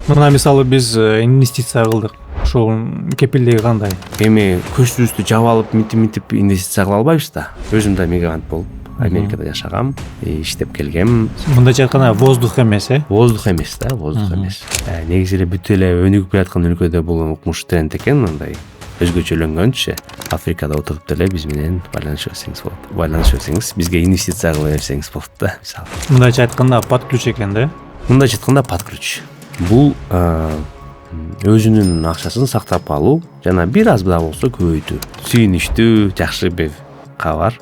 Мына мисалы биз инвестиция кылдык. Ошол кепилдиги кандай? Эми көчүбүздү жаап алып мынтип инвестиция кыла албайбыз да. Өзүм да мигрант болуп Америкада жашагам, иштеп келгем. Мындайча айтканда воздух эмес, Воздух эмес да, воздух эмес. Негизи эле бүт эле өнүгүп келаткан өлкөдө бул укмуш тренд экен, мындай өзгөчөлөнгөнчү. Африкада отуруп деле биз менен байланышып берсеңиз болот. Байланышып берсеңиз, бизге инвестиция кыла берсеңиз болот да, мисалы. Мындайча айтканда под ключ экен да. Мындайча айтканда под ключ. Бул өзүнүн акчасын сактап алуу жана бир аз да болсо көбөйтүү. Сүйүнүчтүү, жакшы бир кабар.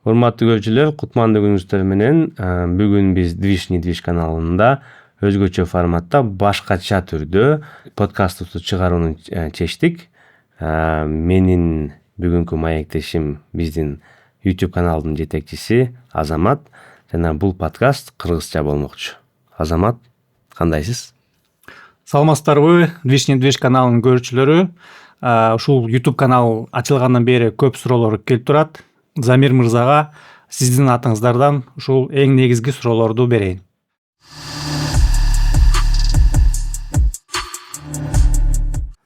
Урматтуу көрүүчүлөр, кутмандуу күнүңүздөр менен. Бүгүн биз Движ каналында өзгөчө форматта, башкача түрдө подкастыбызды чыгарууну чечтик. Менин бүгүнкү маектешим биздин YouTube каналдын жетекчиси Азамат жана бул подкаст кыргызча болмокчу. Азамат, кандайсыз? Саламатсыздарбы, Движ каналынын көрүүчүлөрү? Ушул YouTube канал ачылгандан бери көп суроолор келип турат. Замир мырзага сиздин атыңыздардан ушул эң негизги суроолорду берейин.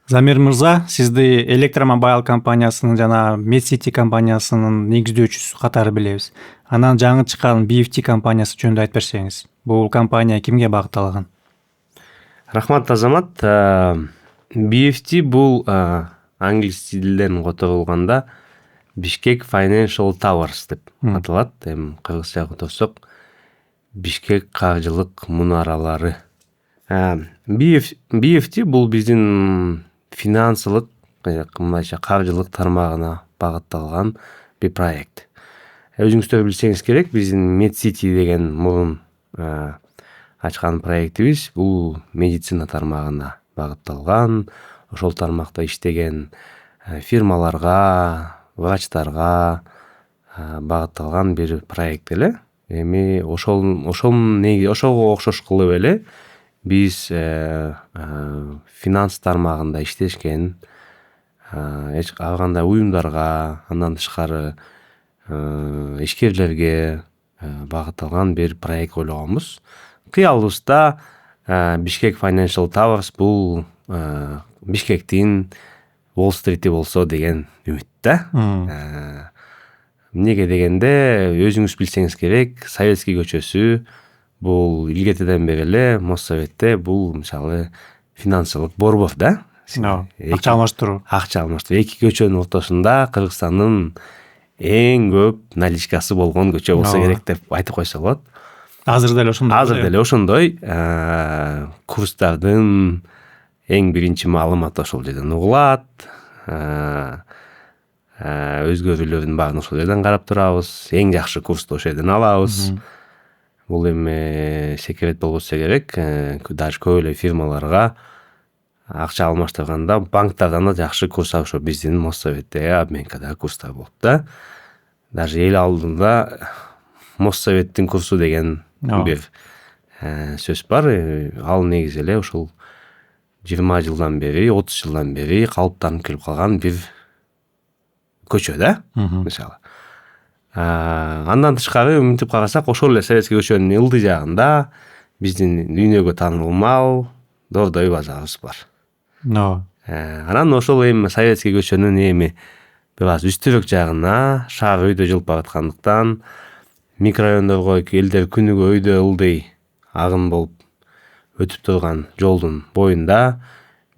Замир мырза, сизди Электромобайл компаниясынын жана Медсити компаниясынын негиздөөчүсү катары билебиз. Анан жаңы чыккан BFT компаниясы жөнүндө айтып берсеңиз. Бул компания кимге багытталган? Рахмат, Азамат. BFT бул англис тилинен которулганда Бишкек Financial Towers деп аталат. Кыргызча которсок Бишкек каржылык мунаралары. BFT бул биздин финансылык, мындайча каржылык тармагына багытталган бир проект. Өзүңүздөр билсеңиз керек, биздин Медсити деген мурун ачкан проектибиз бул медицина тармагына багытталган. Ошол тармакта иштеген фирмаларга, врачтарга багытталган бир проект эле. Эми ошого окшош кылып эле биз финанс тармагында иштешкен эч кандай уюмдарга, андан тышкары ишкерлерге багытталган бир проект ойлогонбуз. Кыялыбызда Бишкек Financial Towers бул Бишкектин Уолл-стрити болсо деген үмүт да. Эмнеге дегенде, өзүңүз билсеңиз керек, Советский көчөсү бул илгертеден бери эле Моссоветте бул мисалы финансылык борбор да. Акча алмаштыруу. Акча алмаштыруу. Эки көчөнүн ортосунда Кыргызстандын эң көп наличкасы болгон көчө болсо керек деп айтып койсо болот. Азыр деле ошондой. Азыр деле ошондой. Курстардын эң биринчи маалыматы ошол жерден угулат. Өзгөрүүлөрдүн баарын ошол жерден карап турабыз. Эң жакшы курсту ошол жерден алабыз. Бул эми секрет болбосо керек, даже көп эле фирмаларга акча алмаштырганда банктардан да жакшы курс ошо биздин Моссоветте, Обменкада курстар болот да. Даже эл алдында Моссоветтин курсу деген бир сөз бар. Ал негизи эле ушул 20 жылдан бери, 30 жылдан бери калыптанып келип калган бир көчө да, мисалы. Андан тышкары мынтип карасак, ошол эле Советский көчөнүн ылдый жагында биздин дүйнөгө таанылмал Дордой базарыбыз бар. Анан ошол эми Советский көчөнүн эми бир аз үстүрөөк жагына шаар өйдө жылып бараткандыктан микрорайондорго элдер күнүгө өйдө ылдый агын болуп өтүп турган жолдун боюнда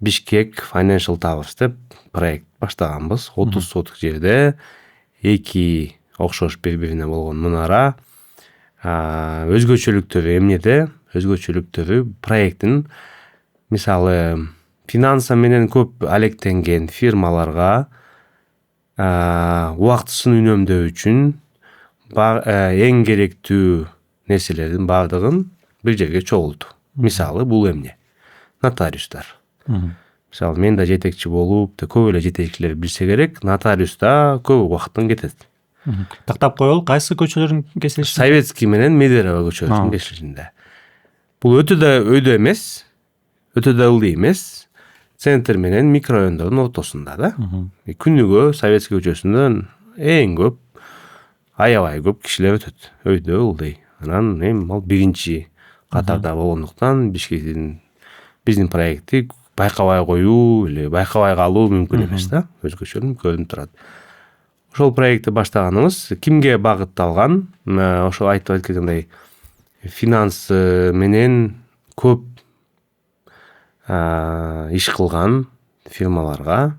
Бишкек Financial Towers деп проект баштаганбыз. 30 соток жерде эки окшош бири-бирине болгон мунара. Өзгөчөлүктөрү эмнеде? Өзгөчөлүктөрү проекттин мисалы финанса менен көп алектенген фирмаларга убактысын үнөмдөө үчүн эң керектүү нерселердин баардыгын бир жерге чогулту. Мисалы бул эмне? Нотариустар. Мисалы мен да жетекчи болуп, көп эле жетекчилер билсе керек, нотариуста көп убактын кетет. Тактап коелу, кайсы көчөлөрдүн кесилишинде? Советский менен Медерово көчөлөрүнүн кесилишинде. Бул өтө да өйдө эмес, өтө да ылдый эмес. Центр менен микрорайондордун ортосунда да. Күнүгө Советский көчөсүндөн эң көп, аябай көп кишилер өтөт. Өйдө ылдый. Анан эми ал биринчи катарда болгондуктан биздин проектти байкабай коюу или байкабай калуу мүмкүн эмес да, өзгөчө көрүнүп турат. Ошол проектти баштаганыбыз кимге багытталган? Ошол айтып өткөндөй финанс менен көп иш кылган фирмаларга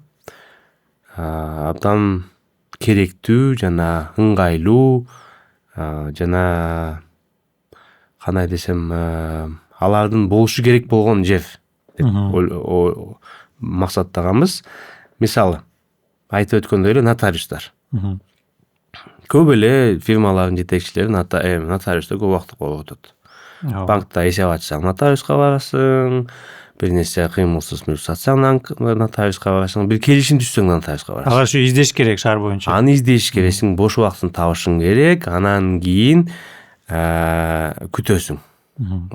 абдан керектүү жана ыңгайлуу жана кандай десем алардын болушу керек болгон жер деп максаттаганбыз. Мисалы айтып өткөндөй эле нотариустар. Көп эле фирмалардын жетекчилери нотариуста көп убакыт колго өтөт. Банкта эсеп ачсаң нотариуска барасың, бир нерсе кыймылсыз мүлк сатсаң нотариуска барасың, бир келишим түзсөң нотариуска барасың. Ага ушу издеш керек шаар боюнча. Аны издеш керексиң, бош убактын табышың керек, анан кийин күтөсүң.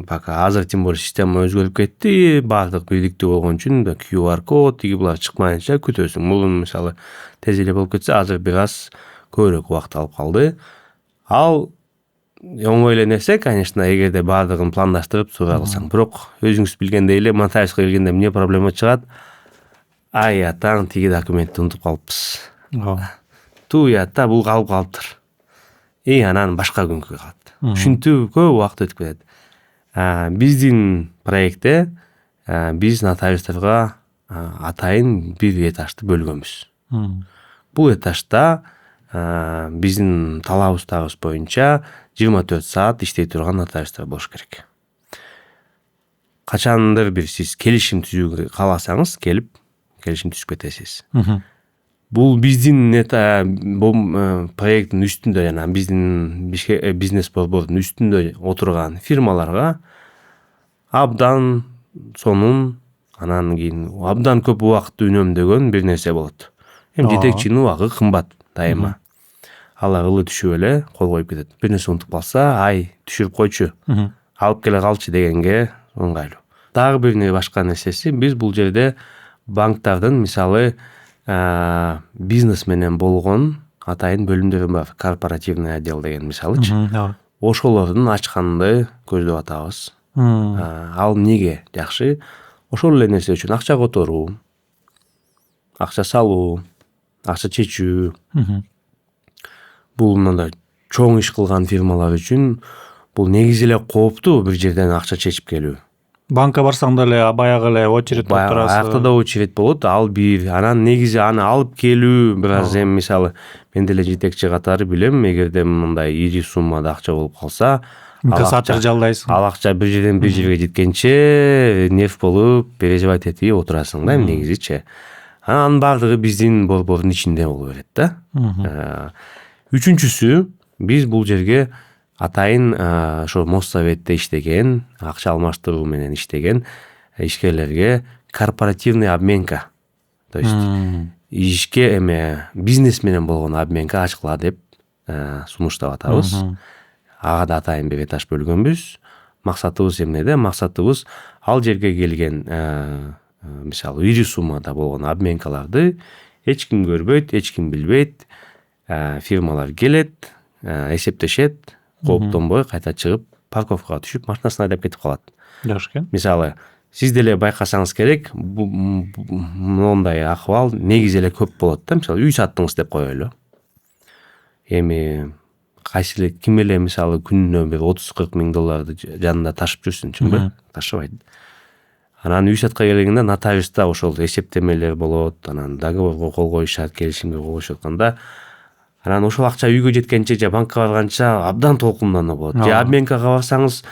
Пока азыр тем более система өзгөрүп кетти, баардык бирдиктүү болгон үчүн QR код тиги булар чыкмайынча күтөсүң. Мурун мисалы тез эле болуп кетсе, азыр бир аз көбүрөөк убакыт алып калды. Ал оңой эле нерсе, конечно, эгерде баардыгын пландаштырып туура кылсаң. Бирок өзүңүз билгендей эле нотариуска келгенде эмне проблема чыгат? Ай атаң тиги документти унутуп калыппыз. Туята бул калып калыптыр. Анан башка күнгө калат. Ушинтип көп убакыт өтүп кетет. Биздин проектте биз нотариустарга атайын бир этажды бөлгөнбүз. Бул этажда биздин талабыбыз боюнча 24 саат иштей турган нотариустар болуш керек. Качандыр бир сиз келишим түзүүгө кааласаңыз, келип келишим түзүп кетесиз. Бул биздин проекттин үстүндө жана биздин бизнес борбордун үстүндө отурган фирмаларга абдан сонун, анан кийин абдан көп убакыт үнөмдөгөн бир нерсе болот. Жетекчинин убагы кымбат дайыма. Алар ылы түшүп эле кол коюп кетет. Бир нерсе унутуп калса, ай түшүрүп койчу, алып келе калчы дегенге ыңгайлуу. Дагы бир башка нерсеси, биз бул жерде банктардын мисалы бизнес менен болгон атайын бөлүмдөр бар. Корпоративный отдел деген мисалычы. Ошолордун ачканды көздөп атабыз. Ал эмнеге жакшы? Ошол эле нерсе үчүн акча которуу, акча салуу, акча чечүү. Бул мындай чоң иш кылган фирмалар үчүн бул негизи эле кооптуу бир жерден акча чечип келүү. Банкка барсаң деле баягы эле очередь болуп турасың. Аякта да очередь болот, ал бир. Анан негизи аны алып келүү бир аз эми мисалы мен деле жетекчи катары билем, эгерде мындай ири суммада акча болуп калса, инкассатор жалдайсың. Ал акча бир жерден бир жерге жеткенче нерв болуп, переживать этип отурасың да негизичи. Анын баардыгы биздин борбордун ичинде боло берет да. Үчүнчүсү, биз бул жерге атайын ошо Моссоветте иштеген, акча алмаштыруу менен иштеген ишкерлерге корпоративный обменка, то есть ишке бизнес менен болгон обменка ачкыла деп сунуштап атабыз. Ага да атайын бир этаж бөлгөнбүз. Максатыбыз эмнеде? Максатыбыз ал жерге келген мисалы ири суммада болгон обменкаларды эч ким көрбөйт, эч ким билбейт. Фирмалар келет, эсептешет, кооптонбой кайта чыгып, парковкага түшүп, машинасына айдап кетип калат. Жакшы экен. Мисалы, сиз деле байкасаңыз керек, мондай акыбал негизи эле көп болот да. Мисалы, үй саттыңыз деп коелу. Эми кайсы ким эле мисалы күнүнө бир 30-40 миң долларды жанында ташып жүрсүн, чынбы? Ташыбайт. Анан үй сатка келгенде нотариуста ошол эсептемелер болот, анан договорго кол коюшат, келишимге кол коюшуп атканда анан ошол акча үйгө жеткенче же банкка барганча абдан толкундануу болот. Же обменкага барсаңыз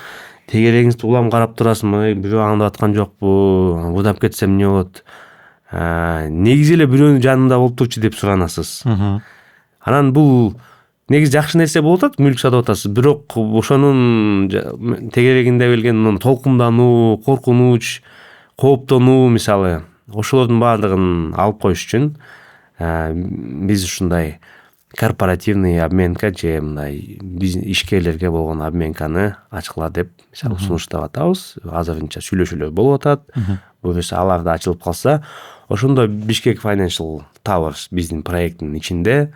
тегерегиңизди улам карап турасызмы, бирөө аңдап аткан жокпу, будап кетсем эмне болот? Негизи эле бирөөнүн жанында болуп турчу деп суранасыз. Анан бул негизи жакшы нерсе болуп атат, мүлк сатып атасыз, бирок ошонун тегерегинде келген толкундануу, коркунуч, кооптонуу мисалы, ошолордун баардыгын алып коюш үчүн биз ушундай корпоративный обменка же мындай ишкерлерге болгон обменканы ачкыла деп мисалы сунуштап атабыз. Азырынча сүйлөшүүлөр болуп атат. Буюрса алар да ачылып калса, ошондо Bishkek Financial Towers биздин проекттин ичинде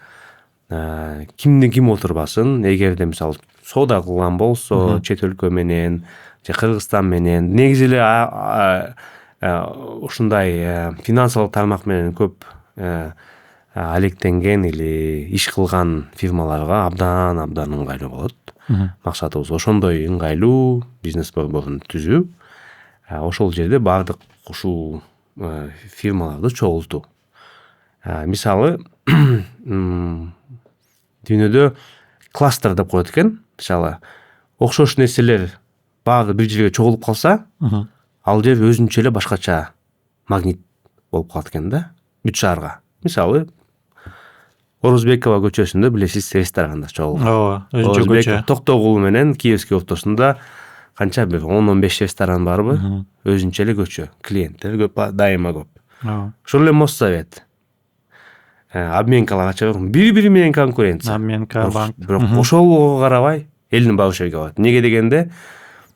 кимдин ким отурбасын, эгерде мисалы соода кылган болсо чет өлкө менен же Кыргызстан менен негизи эле ушундай финансылык тармак менен көп алектенген или иш кылган фирмаларга абдан ыңгайлуу болот. Максатыбыз ошондой ыңгайлуу бизнес борборун түзүү. Ошол жерде баардык ушул фирмаларды чогултуу. Мисалы дүйнөдө кластер деп коет экен. Мисалы окшош нерселер баары бир жерге чогулуп калса, ал жер өзүнчө эле башкача магнит болуп калат экен да бүт шаарга. Мисалы Орозбекова көчөсүндө билесиз ресторанда чогулган. Ооба, өзүнчө көчө. Токтогул менен Киевский ортосунда канча бир 10-15 ресторан барбы? Өзүнчө эле көчө. Клиенттер көп, дайыма көп. Ошол эле Моссовет. Обменкалар ача бири-бири менен конкуренция. Обменка банк. Бирок ошолго карабай элдин башы жерге барат. Неге дегенде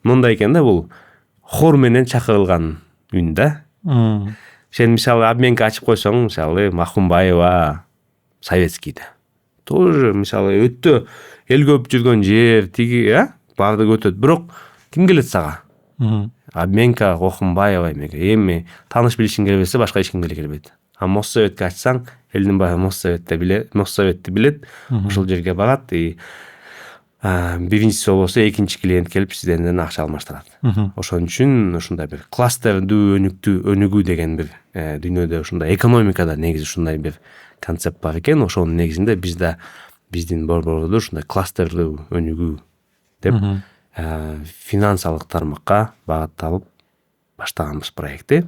мындай экен да, бул хор менен чакырылган үн да. Сен мисалы обменка ачып койсоң, мисалы Махумбаева Советскийде. Тоже мисалы өтө эл көп жүргөн жер, тиги, баардыгы өтөт. Бирок ким келет сага? Обменка Махумбаева эми тааныш билишиң келбесе башка эч ким келбейт. Моссоветке ачсаң, элдин баары Моссоветти билет. Ошол жерге барат и биринчиси болбосо экинчи клиент келип сизден акча алмаштырат. Ошон үчүн ушундай бир кластердүү өнүгүү деген бир дүйнөдө ушундай экономикада негизи ушундай бир концепт бар экен. Ошонун негизинде биздин борбордо ушундай кластердүү өнүгүү деп финансылык тармакка багытталып баштаганбыз проектти.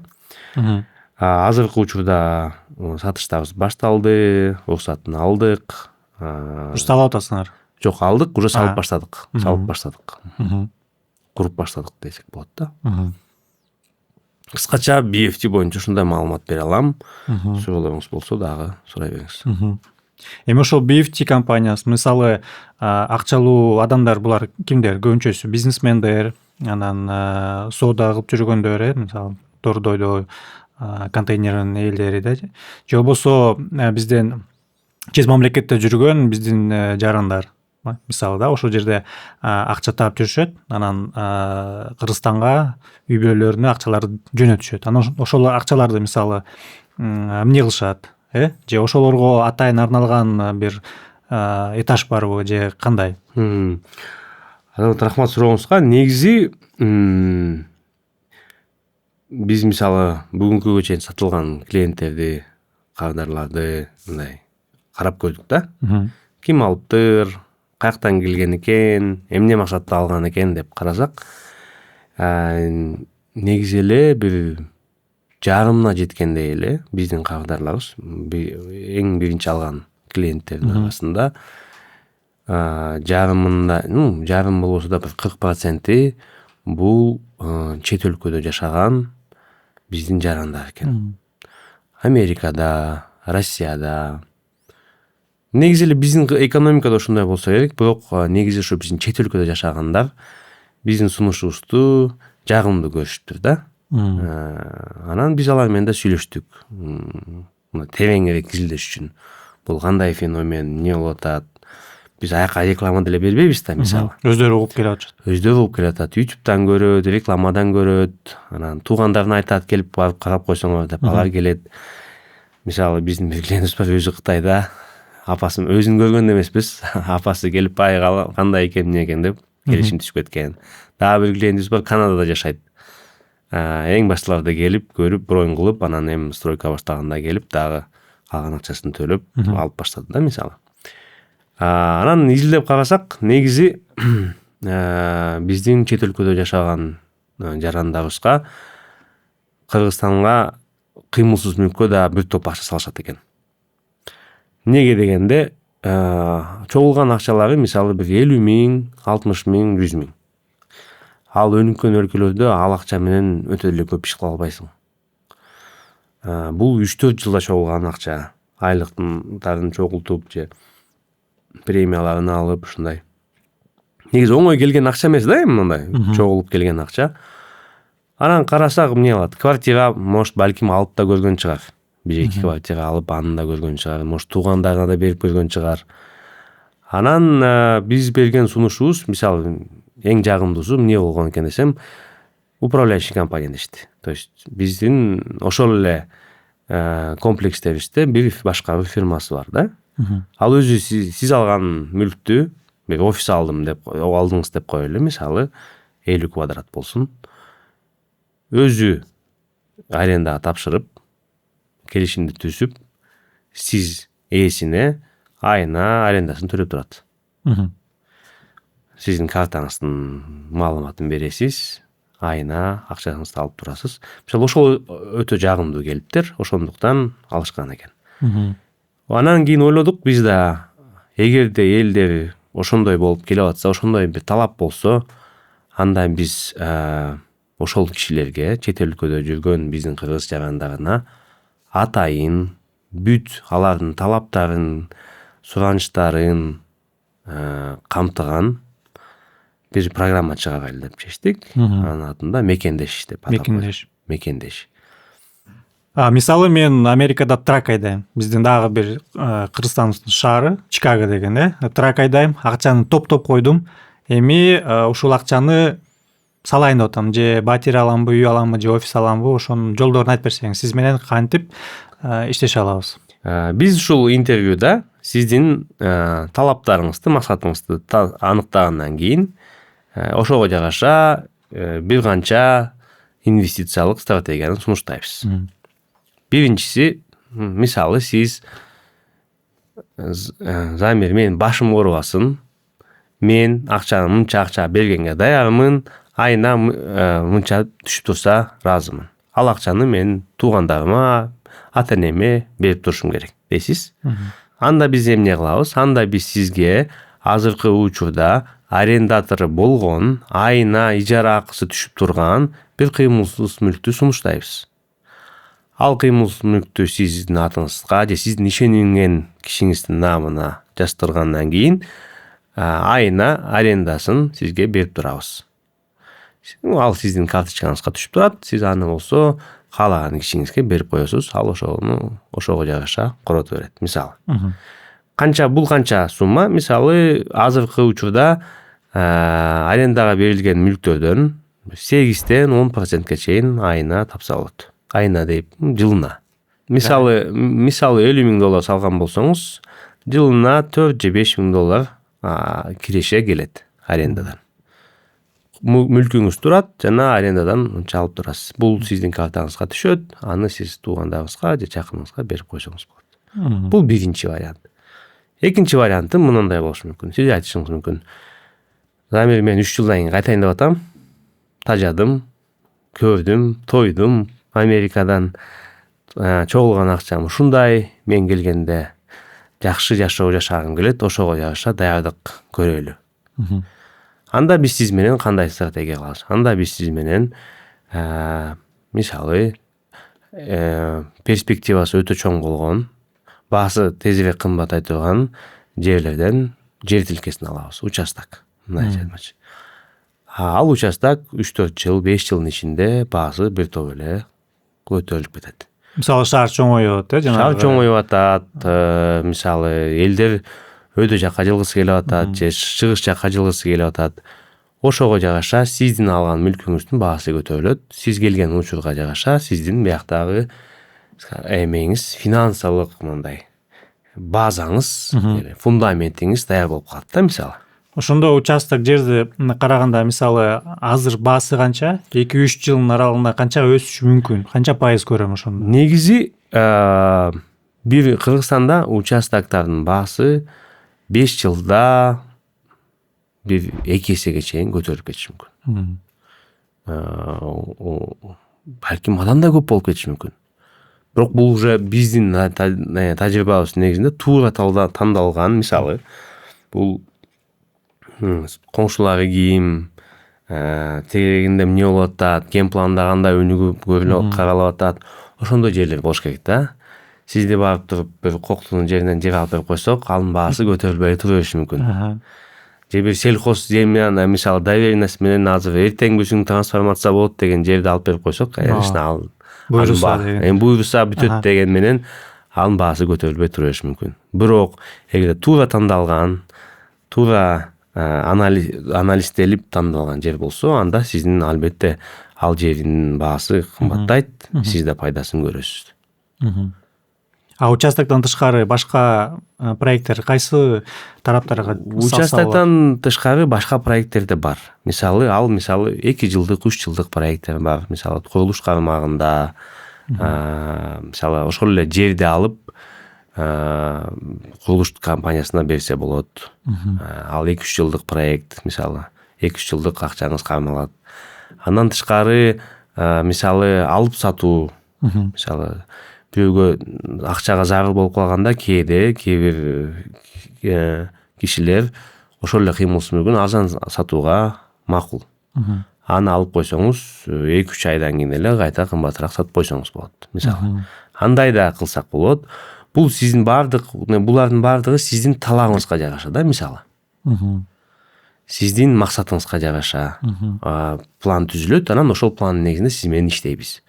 Азыркы учурда сатыштарыбыз башталды, уруксатын алдык. Салып атасыңар? Жок, алдык, уже салып баштадык. Куруп баштадык десек болот да. Кыскача BFT боюнча ушундай маалымат бере алам. Суроолоруңуз болсо дагы сурай бериңиз. Эми ошол BFT компаниясы, мисалы, акчалуу адамдар булар кимдер? Көбүнчөсү бизнесмендер, анан соода кылып жүргөндөр, мисалы, тордойдо контейнердин ээлери да. Же болбосо бизден чет мамлекетте жүргөн биздин жарандар, мисалы да, ошол жерде акча таап жүрүшөт, анан Кыргызстанга үй бүлөлөрүнө акчаларды жөнөтүшөт. Анан ошол акчаларды мисалы эмне кылышат, же ошолорго атайын арналган бир этаж барбы же кандай? Рахмат сурооңузга. Негизи биз мисалы бүгүнкүгө чейин сатылган клиенттерди, кардарларды мындай карап көрдүк да. Ким алыптыр, каяктан келген экен, эмне максатта алган экен деп карасак, негизи эле бир жарымына жеткендей эле биздин кардарларыбыз эң биринчи алган клиенттердин арасында жарым болбосо да бир 40% бул чет өлкөдө жашаган биздин жарандар экен. Америкада, Россияда. Негизи эле биздин экономикада ошондой болсо керек, бирок негизи ошо биздин чет өлкөдө жашагандар биздин сунушубузду жагымдуу көрүшүптүр да. Анан биз алар менен да сүйлөштүк. Тереңирээк изилдеш үчүн. Бул кандай феномен, эмне болуп атат? Биз аяка реклама деле бербейбиз да, мисалы. Өздөрү угуп келип атышат. YouTube'дан көрөт, рекламадан көрөт, анан туугандарына айтат, келип барып карап койсоңор деп алар келет. Мисалы биздин бир клиентибиз бар, өзү Кытайда, апасы өзүн көргөн эмеспиз, апасы келип кандай экен, эмне экен деп келишим түшүп кеткен. Дагы бир клиентибиз бар, Канадада жашайт. Эң башталарда келип, көрүп, броин кылып, анан эми стройка баштаганда келип, дагы калган акчасын төлөп алып баштады да, мисалы. Анан изилдеп карасак, негизи биздин чет өлкөдө жашаган жарандарыбызга Кыргызстанга кыймылсыз мүлккө да бир топ акча салышат экен. Неге дегенде, чогулган акчалары мисалы бир 50.000, 60.000, 100.000. Ал өнүккөн өлкөлөрдө ал акча менен өтө эле көп иш кыла албайсың. Бул 3-4 жылда чогулган акча, айлыктарын чогултуп же премияларын алып ушундай. Негизи оңой келген акча эмес да, эми мындай чогулуп келген акча. Анан карасак эмне болот? Квартира, может, балким алып да көргөн чыгар. Бир эки квартира алып, аны да көргөн чыгар. Может, туугандарына да берип көргөн чыгар. Анан биз берген сунушубуз мисалы эң жагымдуусу эмне болгон экен десем, управляющий компания дешти. То есть биздин ошол эле комплекстебизде бир башка бир фирмасы бар да. Ал өзү сиз алган мүлктү, мен офис алдым деп алдыңыз деп коелу, мисалы 50 квадрат болсун. Өзү арендага тапшырып, келишимди түзүп, сиз ээсине айына арендасын төлөп турат. Сиздин картаңыздын маалыматын бересиз, айына акчаңызды алып турасыз. Мисалы ошол өтө жагымдуу келиптир, ошондуктан алышкан экен. Анан кийин ойлодук биз да, эгерде элдер ошондой болуп келип атса, ошондой бир талап болсо, анда биз ошол кишилерге, чет өлкөдө жүргөн биздин кыргыз жарандарына атайын бүт алардын талаптарын, суранычтарын камтыган бир программа чыгарайлы деп чечтик. Анын атында Мекендеш деп аталат. Мекендеш. Мисалы мен Америкада трак айдайм. Биздин дагы бир Кыргызстандын шаары Чикаго деген, трак айдайм, акчаны топтоп койдум. Эми ушул акчаны салайын деп атам, же батир аламбы, үй аламбы, же офис аламбы, ошонун жолдорун айтып берсеңиз, сиз менен кантип иштеше алабыз? Биз ушул интервьюда сиздин талаптарыңызды, максатыңызды аныктагандан кийин ошого жараша бир канча инвестициялык стратегияны сунуштайбыз. Биринчиси, мисалы сиз Замир, мен башым оорубасын, мен акчаны мынча акча бергенге даярмын, айына мынча түшүп турса ыраазымын. Ал акчаны мен туугандарыма, ата-энеме берип турушум керек дейсиз. Анда биз эмне кылабыз? Анда биз сизге азыркы учурда арендатору болгон, айына ижара акысы түшүп турган бир кыймылсыз мүлктү сунуштайбыз. Ал кыймылсыз мүлктү сиздин атыңызга же сиздин ишенген кишиңиздин намына жаздыргандан кийин айына арендасын сизге берип турабыз. Ал сиздин карточкаңызга түшүп турат, сиз аны болсо каалаган кишиңизге берип коесуз, ал ошого жараша корото берет. Мисалы бул канча сумма? Мисалы азыркы учурда арендага берилген мүлктөрдөн 8-тен 10%ке чейин айына тапса болот. Айына дейп, жылына. Мисалы $50,000 салган болсоңуз, жылына 4 же $5,000 киреше келет арендадан. Мүлкүңүз турат, жана арендадан мынча алып турасыз. Бул сиздин картаңызга түшөт, аны сиз туугандарыңызга же жакыныңызга берип койсоңуз болот. Бул биринчи вариант. Экинчи варианты мындай болушу мүмкүн. Сиз айтышыңыз мүмкүн. Замир, мен 3 жылдан кийин кайтайын деп атам. Тажадым, көрдүм, тойдум. Америкадан чогулган акчам ушундай. Мен келгенде жакшы жашоо жашагым келет, ошого жараша даярдык көрөлү. Анда биз сиз менен кандай стратегия кылабыз? Анда биз сиз менен мисалы перспективасы өтө чоң болгон, баасы тезирээк кымбаттай турган жерлерден жер тилкесин алабыз, участок. Ал участок 3-4 жыл, 5 жылдын ичинде баасы бир топ эле көтөрүлүп кетет. Мисалы шаар чоңоюп атат, шаар чоңоюп атат, мисалы элдер өйдө жакка жылгысы келип атат, же чыгыш жакка жылгысы келип атат. Ошого жараша сиздин алган мүлкүңүздүн баасы көтөрүлөт. Сиз келген учурга жараша сиздин бияктагы эмеңиз, финансылык мындай базаңыз, фундаментиңиз даяр болуп калат да, мисалы. Ошондо участок жерди караганда, мисалы азыр баасы канча? 2-3 жылдын аралыгында канча өсүшү мүмкүн? Канча пайыз көрөм ошондо? Негизи бир Кыргызстанда участоктардын баасы 5 жылда бир 2 эсеге чейин көтөрүлүп кетиши мүмкүн. Балким адан да көп болуп кетиши мүмкүн. Бирок бул уже биздин тажрыйбабыз негизинде туура тандалган, мисалы бул коңшулары ким, тегерегинде эмне болуп атат, кен планда кандай өнүгүп каралып атат, ошондой жерлер болуш керек да. Сизди барып туруп бир коктунун жеринен жер алып берип койсок, анын баасы көтөрүлбөй тура бериши мүмкүн. Же бир сельхоз земляны, мисалы доверенность менен азыр эртеңгүсүн трансформация болот деген жерди алып берип койсок, конечно, ал буйруса бүтөт деген менен анын баасы көтөрүлбөй тура бериши мүмкүн. Бирок эгер туура тандалган, туура анализделип тандалган жер болсо, анда сиздин албетте ал жердин баасы кымбаттайт, сиз да пайдасын көрөсүз. А участоктон тышкары башка проекттер кайсы тараптарга Участоктон тышкары башка проекттер да бар. Мисалы 2 жылдык 3 жылдык проекттер бар. Мисалы курулуш кармагында мисалы ошол эле жерди алып курулуш компаниясына берсе болот. Ал 2-3 жылдык проект, мисалы 2-3 жылдык акчаңыз кармалат. Андан тышкары мисалы алып сатуу, мисалы бирөөгө акчага зарыл болуп калганда кээ бир кишилер ошол эле кыймылсыз мүлкүн арзан сатууга макул. Аны алып койсоңуз 2-3 айдан кийин эле кайта кымбатыраак сатып койсоңуз болот. Мисалы андай да кылсак болот. Бул сиздин булардын баардыгы сиздин талабыңызга жараша да, мисалы. Сиздин максатыңызга жараша план түзүлөт, анан ошол пландын негизинде сиз менен иштейбиз.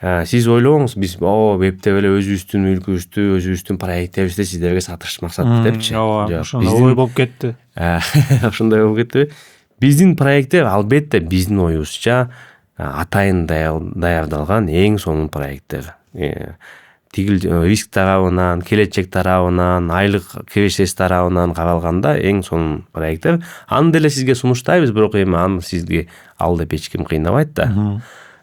Сиз ойлобоңуз, биз эптеп эле өзүбүздүн мүлкүбүздү, өзүбүздүн проекттерибизди сиздерге сатыш максаты депчи. Ошондой ой болуп кетти. Ошондой болуп кетти. Биздин проекттер албетте биздин оюбузча атайын даярдалган эң сонун проекттер. Тигил риск тарабынан, келечек тарабынан, айлык киреше тарабынан каралганда эң сонун проекттер. Аны деле сизге сунуштайбыз, бирок эми аны сизге ал деп эч ким кыйнабайт да.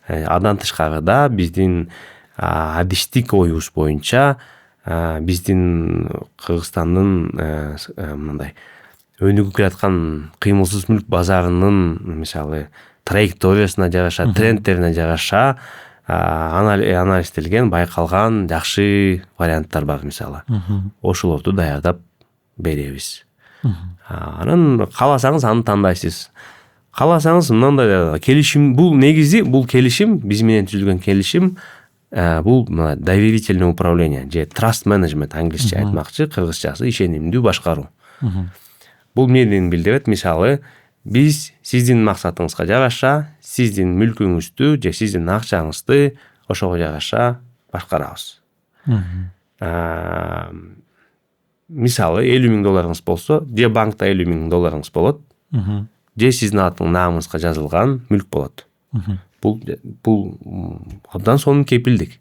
Андан тышкарыда биздин адиштик оюбуз боюнча биздин Кыргызстандын мындай өнүгүп келаткан кыймылсыз мүлк базарынын мисалы траекториясына жараша, трендтерине жараша анализделген, байкалган жакшы варианттар бар, мисалы. Ошолорду даярдап беребиз. Анан кааласаңыз аны тандайсыз. Кааласаңыз мындай келишим, бул негизи бул келишим, биз менен түзүлгөн келишим, бул доверительное управление же trust management англисче айтмакчы, кыргызчасы ишенимдүү башкаруу. Бул эмнени билдирет? Мисалы, биз сиздин максатыңызга жараша, сиздин мүлкүңүздү же сиздин акчаңызды ошого жараша башкарабыз. Мисалы, $50,000 болсо, же банкта $50,000 болот. Же сиздин аттын наамыңызга жазылган мүлк болот. Бул абдан сонун кепилдик.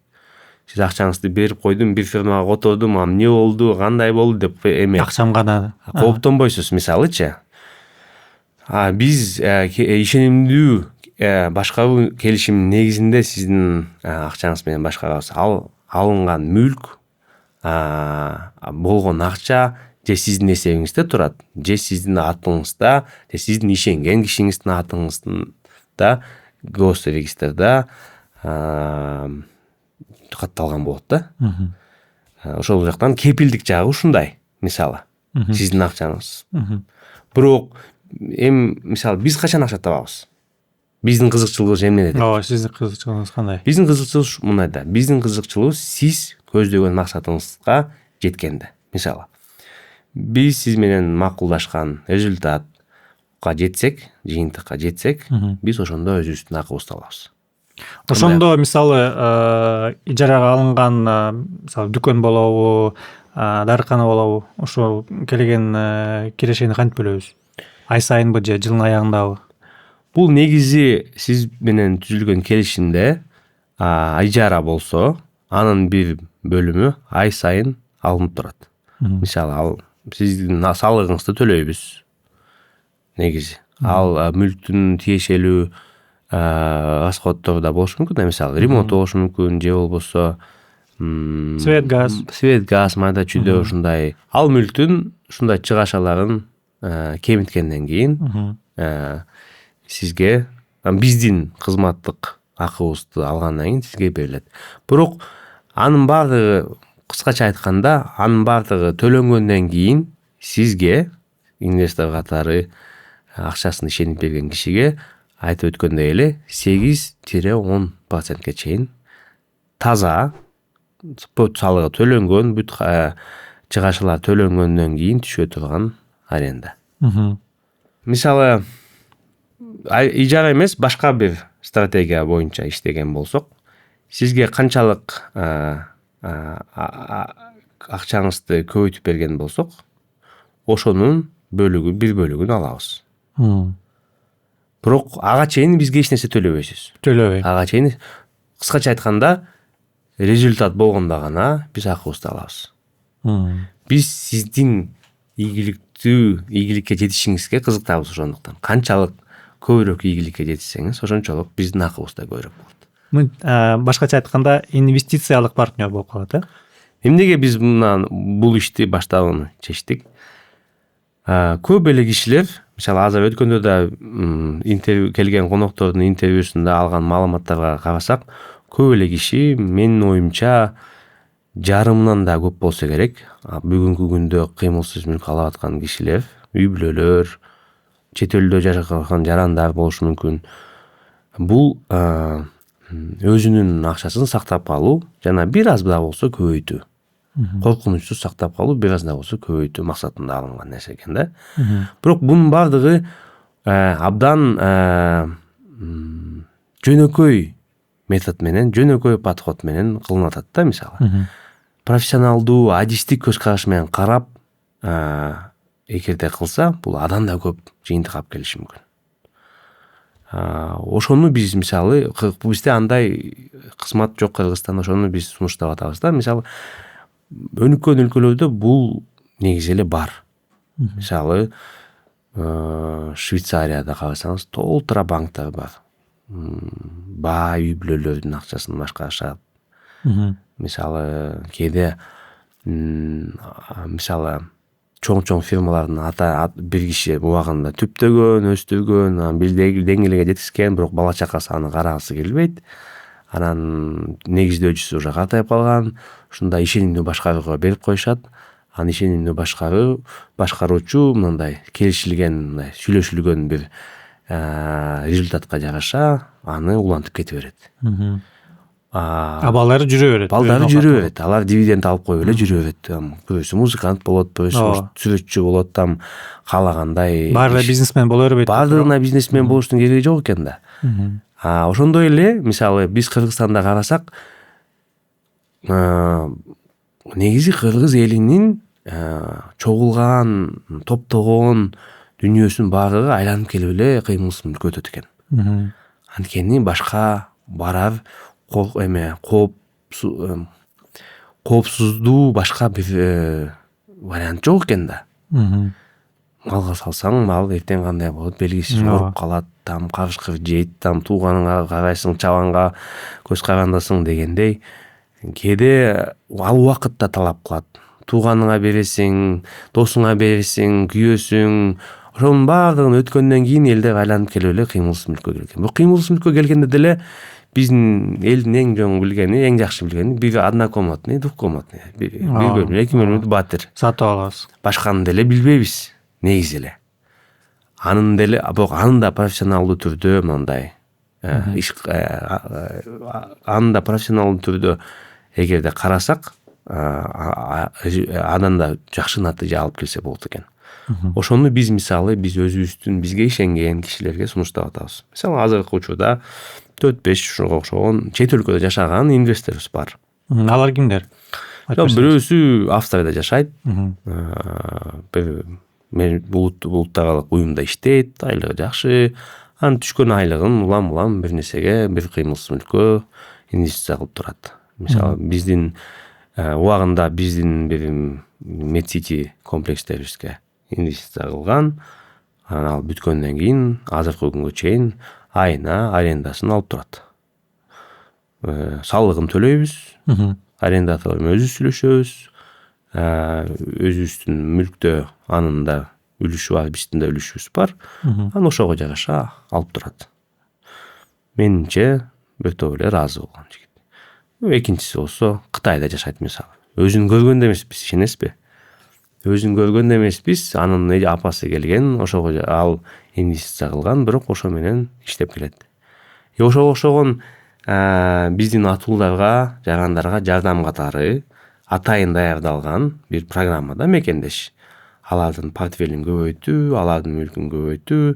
Сиз акчаңызды берип койдум, бир фирмага котордум, эмне болду, кандай болду деп эме акчам гана кооптонбойсуз, мисалычы. Биз ишенимдүү башкаруу келишиминин негизинде сиздин акчаңыз менен башкарабыз. Алынган мүлк, болгон акча же сиздин эсебиңизде турат, же сиздин атыңызда, же сиздин ишенген кишиңиздин атыңызда госрегистрда катталган болот да. Ошол жактан кепилдик жагы ушундай, мисалы, сиздин акчаңыз. Бирок мисалы биз качан акча табабыз? Биздин кызыкчылыгыбыз эмнеде деп? Сиздин кызыкчылыгыңыз кандай? Биздин кызыкчылыгыбыз мындайда. Биздин кызыкчылыгыбыз сиз көздөгөн максатыңызга жеткенде. Мисалы, биз сиз менен макулдашкан результатка жетсек, жыйынтыкка жетсек, биз ошондо өзүбүздүн акыбызды алабыз. Ошондо мисалы ижарага алынган мисалы дүкөн болобу, дарыкана болобу, ошол келген кирешени кантип бөлөбүз? Ай сайынбы же жылдын аягындабы? Бул негизи сиз менен түзүлгөн келишимде ижара болсо, анын бир бөлүмү ай сайын алынып турат. Мисалы, сиздин салыгыңызды төлөйбүз. Негизи ал мүлктүн тиешелүү расходдору да болушу мүмкүн. Мисалы, ремонт болушу мүмкүн, же болбосо свет, газ, майда чүйдө ушундай. Ал мүлктүн ушундай чыгашаларын кемиткенден кийин сизге биздин кызматтык акыбызды алгандан кийин сизге берилет. Бирок анын баардыгы, кыскача айтканда, анын баардыгы төлөнгөндөн кийин сизге, инвестор катары акчасын ишенип берген кишиге айтып өткөндөй эле 8-10% чейин таза бүт салыгы төлөнгөн, бүт чыгашалар төлөнгөндөн кийин түшө турган аренда. Мисалы, ижара эмес, башка бир стратегия боюнча иштеген болсок, сизге канчалык акчаңызды көбөйтүп берген болсок, ошонун бир бөлүгүн алабыз. Бирок ага чейин бизге эч нерсе төлөбөйсүз. Ага чейин кыскача айтканда результат болгондо гана биз акыбызды алабыз. Биз сиздин ийгиликке жетишиңизге кызыктабыз. Ошондуктан канчалык көбүрөөк ийгиликке жетишсеңиз, ошончолук биздин акыбыз да көбүрөөк болот. Башкача айтканда инвестициялык партнер болуп калат. Эмнеге биз бул ишти баштаганы чечтик? Көп эле кишилер, мисалы азыр өткөндө да интервью келген коноктордун интервьюсунда алган маалыматтарга карасак, көп эле киши менин оюмча жарымынан да көп болсо керек бүгүнкү күндө кыймылсыз мүлк алып аткан кишилер, үй бүлөлөр, чет элде жашаган жарандар болушу мүмкүн. Бул өзүнүн акчасын сактап калуу жана бир аз да болсо көбөйтүү. Коркунучсуз сактап калуу, бир аз да болсо көбөйтүү максатында алынган нерсе экен да. Бирок бунун бардыгы абдан жөнөкөй метод менен, жөнөкөй подход менен кылынып атат да. Мисалы профессионалдуу, адистик көз караш менен карап эгерде кылса, бул андан да көп жыйынтык алып келиши мүмкүн. Ошону биз мисалы бизде андай кызмат жок Кыргызстанда, ошону биз сунуштап атабыз да. Мисалы өнүккөн өлкөлөрдө бул негизи эле бар. Мисалы Швейцарияда карасаңыз толтура банктар бар. Баа үй бүлөлөрдүн акчасын башкарышат. Мисалы кээде мисалы чоң фирмалардын бир киши убагында түптөгөн, өстүргөн, бир деңгээлге жеткизген, бирок бала чакасы аны карагысы келбейт. Анан негиздөөчүсү уже картайып калган. Ушундай ишенимдүү башкарууга берип коюшат. Анын ишенимдүү башкаруучу мындай келишилген, мындай сүйлөшүлгөн бир результатка жараша аны улантып кете берет. Балдары жүрө берет. Алар дивиденд алып коюп эле жүрө берет. Бирөөсү музыкант болот, бирөөсү сүрөтчү болот, там каалагандай. Баары бизнесмен боло бербейт. Баардыгына бизнесмен болуштун кереги жок экен да. Ошондой эле мисалы биз Кыргызстанда карасак, негизи кыргыз элинин чогулган, топтогон дүнүйөсүнүн баардыгы айланып келип эле кыймылсыз мүлккө өтөт экен. Анткени башка барар коопсуздуу башка бир вариант жок экен да. Малга салсаң, мал эртең кандай болот белгисиз, ооруп калат, там карышкыр жейт, там тууганыңа карайсың, чабанга көз карандасың дегендей. Кээде ал убакыт да талап кылат. Тууганыңа бересиң, досуңа бересиң, күйөөсүң. Ошонун баардыгын өткөндөн кийин элдер айланып келип эле кыймылсыз мүлккө келген. Бул кыймылсыз мүлккө келгенде деле биздин элдин эң жоң билгени, эң жакшы билгени бир однокомнатный, двухкомнатный, бир бөлмөлүү, эки бөлмөлүү батир сатып алабыз. Башканы деле билбейбиз негизи эле. Анын да профессионалдуу түрдө мындай анын да профессионалдуу түрдө эгерде карасак, андан да жакшы натыйжа алып келсе болот экен. Ошону биз өзүбүздүн бизге ишенген кишилерге сунуштап атабыз. Мисалы азыркы учурда 4-5 ушуга окшогон чет өлкөдө жашаган инвесторубуз бар. Алар кимдер? Бирөөсү Австрияда жашайт. Бир улуттаралык уюмда иштейт, айлыгы жакшы. Анын түшкөн айлыгын улам бир нерсеге, бир кыймылсыз мүлккө инвестиция кылып турат. Мисалы биздин убагында биздин бир Медсити комплекстерибизге инвестиция кылган. Анан ал бүткөндөн кийин азыркы күнгө чейин айына арендасын алып турат. Салыгын төлөйбүз. Арендатор менен өзүбүз сүйлөшөбүз. Өзүбүздүн мүлктө анын да үлүшү бар, биздин да үлүшүбүз бар. Анан ошого жараша алып турат. Менимче бир топ эле ыраазы болгон жигит. Экинчиси болсо Кытайда жашайт мисалы. Өзүн көргөндө эмеспиз, ишенесизби? Өзүн көргөндө эмеспиз, анын апасы келген, ошого ал инвестиция кылган, бирок ошо менен иштеп келет. Ошого окшогон биздин атууларга, жарандарга жардам катары атайын даярдалган бир программада мекендеш. Алардын портфелин көбөйтүү, алардын мүлкүн көбөйтүү,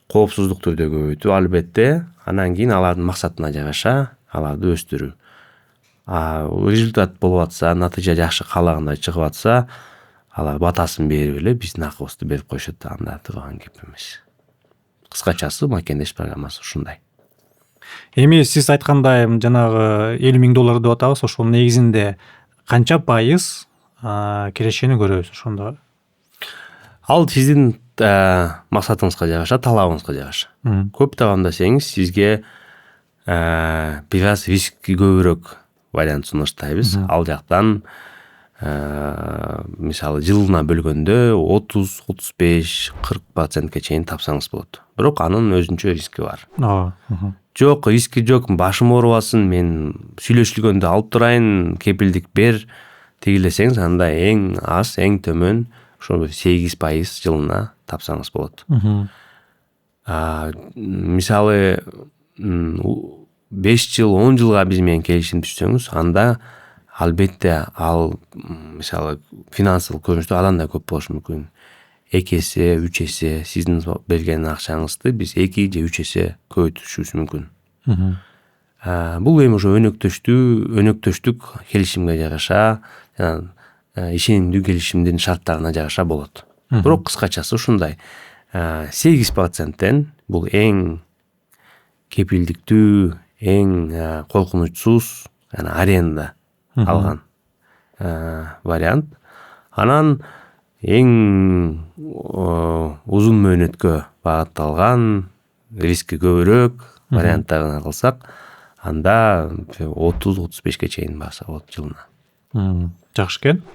коопсуздук түрдө көбөйтүү албетте. Анан кийин алардын максатына жараша аларды өстүрүү. Результат болуп атса, натыйжа жакшы каалагандай чыгып атса, алар батасын берип эле биздин акыбызды берип коюшат, анда турган кеп эмес. Кыскачасы макендеш программасы ушундай. Эми сиз айткандай жанагы $50,000 деп атабыз, ошол негизинде канча пайыз кирешени көрөбүз ошондо? Ал сиздин максатыңызга жараша, талабыңызга жараша. Көп табам десеңиз, сизге бир аз риски көбүрөөк вариант сунуштайбыз. Ал жактан мисалы жылына бөлгөндө 30-35-40%ке чейин тапсаңыз болот. Бирок анын өзүнчө риски бар. Жок, риски жок, башым оорубасын, мен сүйлөшүлгөндө алып турайын, кепилдик бер дегилесеңиз, анда эң аз, эң төмөн ошо 8% жылына тапсаңыз болот. Мисалы 5 жыл, 10 жылга биз менен келишим түзсөңүз, анда албетте ал мисалы финансылык көрүнүштө адан да көп болушу мүмкүн. 2 эсе, 3 эсе сиздин берген акчаңызды биз 2 же 3 эсе көбөйтүшүбүз мүмкүн. Бул эми ошо өнөктөштүк келишимге жараша, ишенимдүү келишимдин шарттарына жараша болот. Бирок кыскачасы ушундай. 8%тен бул эң кепилдиктүү, эң коркунучсуз, аренда алган вариант. Анан эң узун мөөнөткө багытталган, риски көбүрөөк варианттарын кылсак, анда 30-35ке чейин барса болот жылына. Жакшы экен.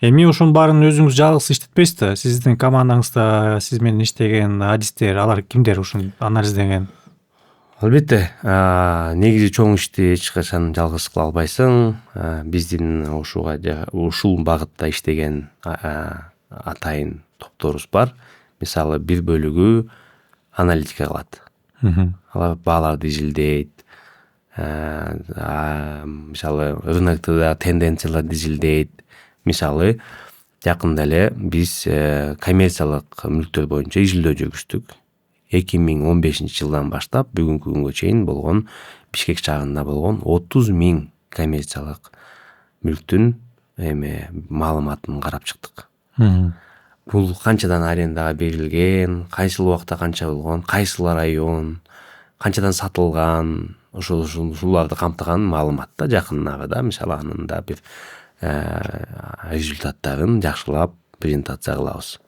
Эми ушунун баарын өзүңүз жалгыз иштетпейсиз да? Сиздин командаңызда сиз менен иштеген адистер, алар кимдер ушуну анализдеген? Албетте, негизи чоң ишти эч качан жалгыз кыла албайсың. Биздин ушул багытта иштеген атайын топторубуз бар. Мисалы, бир бөлүгү аналитика кылат. Алар бааларды изилдейт. Мисалы, рыноктогу тенденцияларды изилдейт. Мисалы, жакында эле биз коммерциялык мүлктөр боюнча изилдөө жүргүздүк. 2015 жылдан баштап бүгүнкү күнгө чейин болгон Бишкек шаарында болгон 30,000 коммерциялык мүлктүн маалыматын карап чыктык. Бул канчадан арендага берилген, кайсыл убакта канча болгон, кайсыл район, канчадан сатылган, ушуларды камтыган маалымат да жакын арада. Мисалы, анын да бир результаттарын жакшылап презентация кылабыз.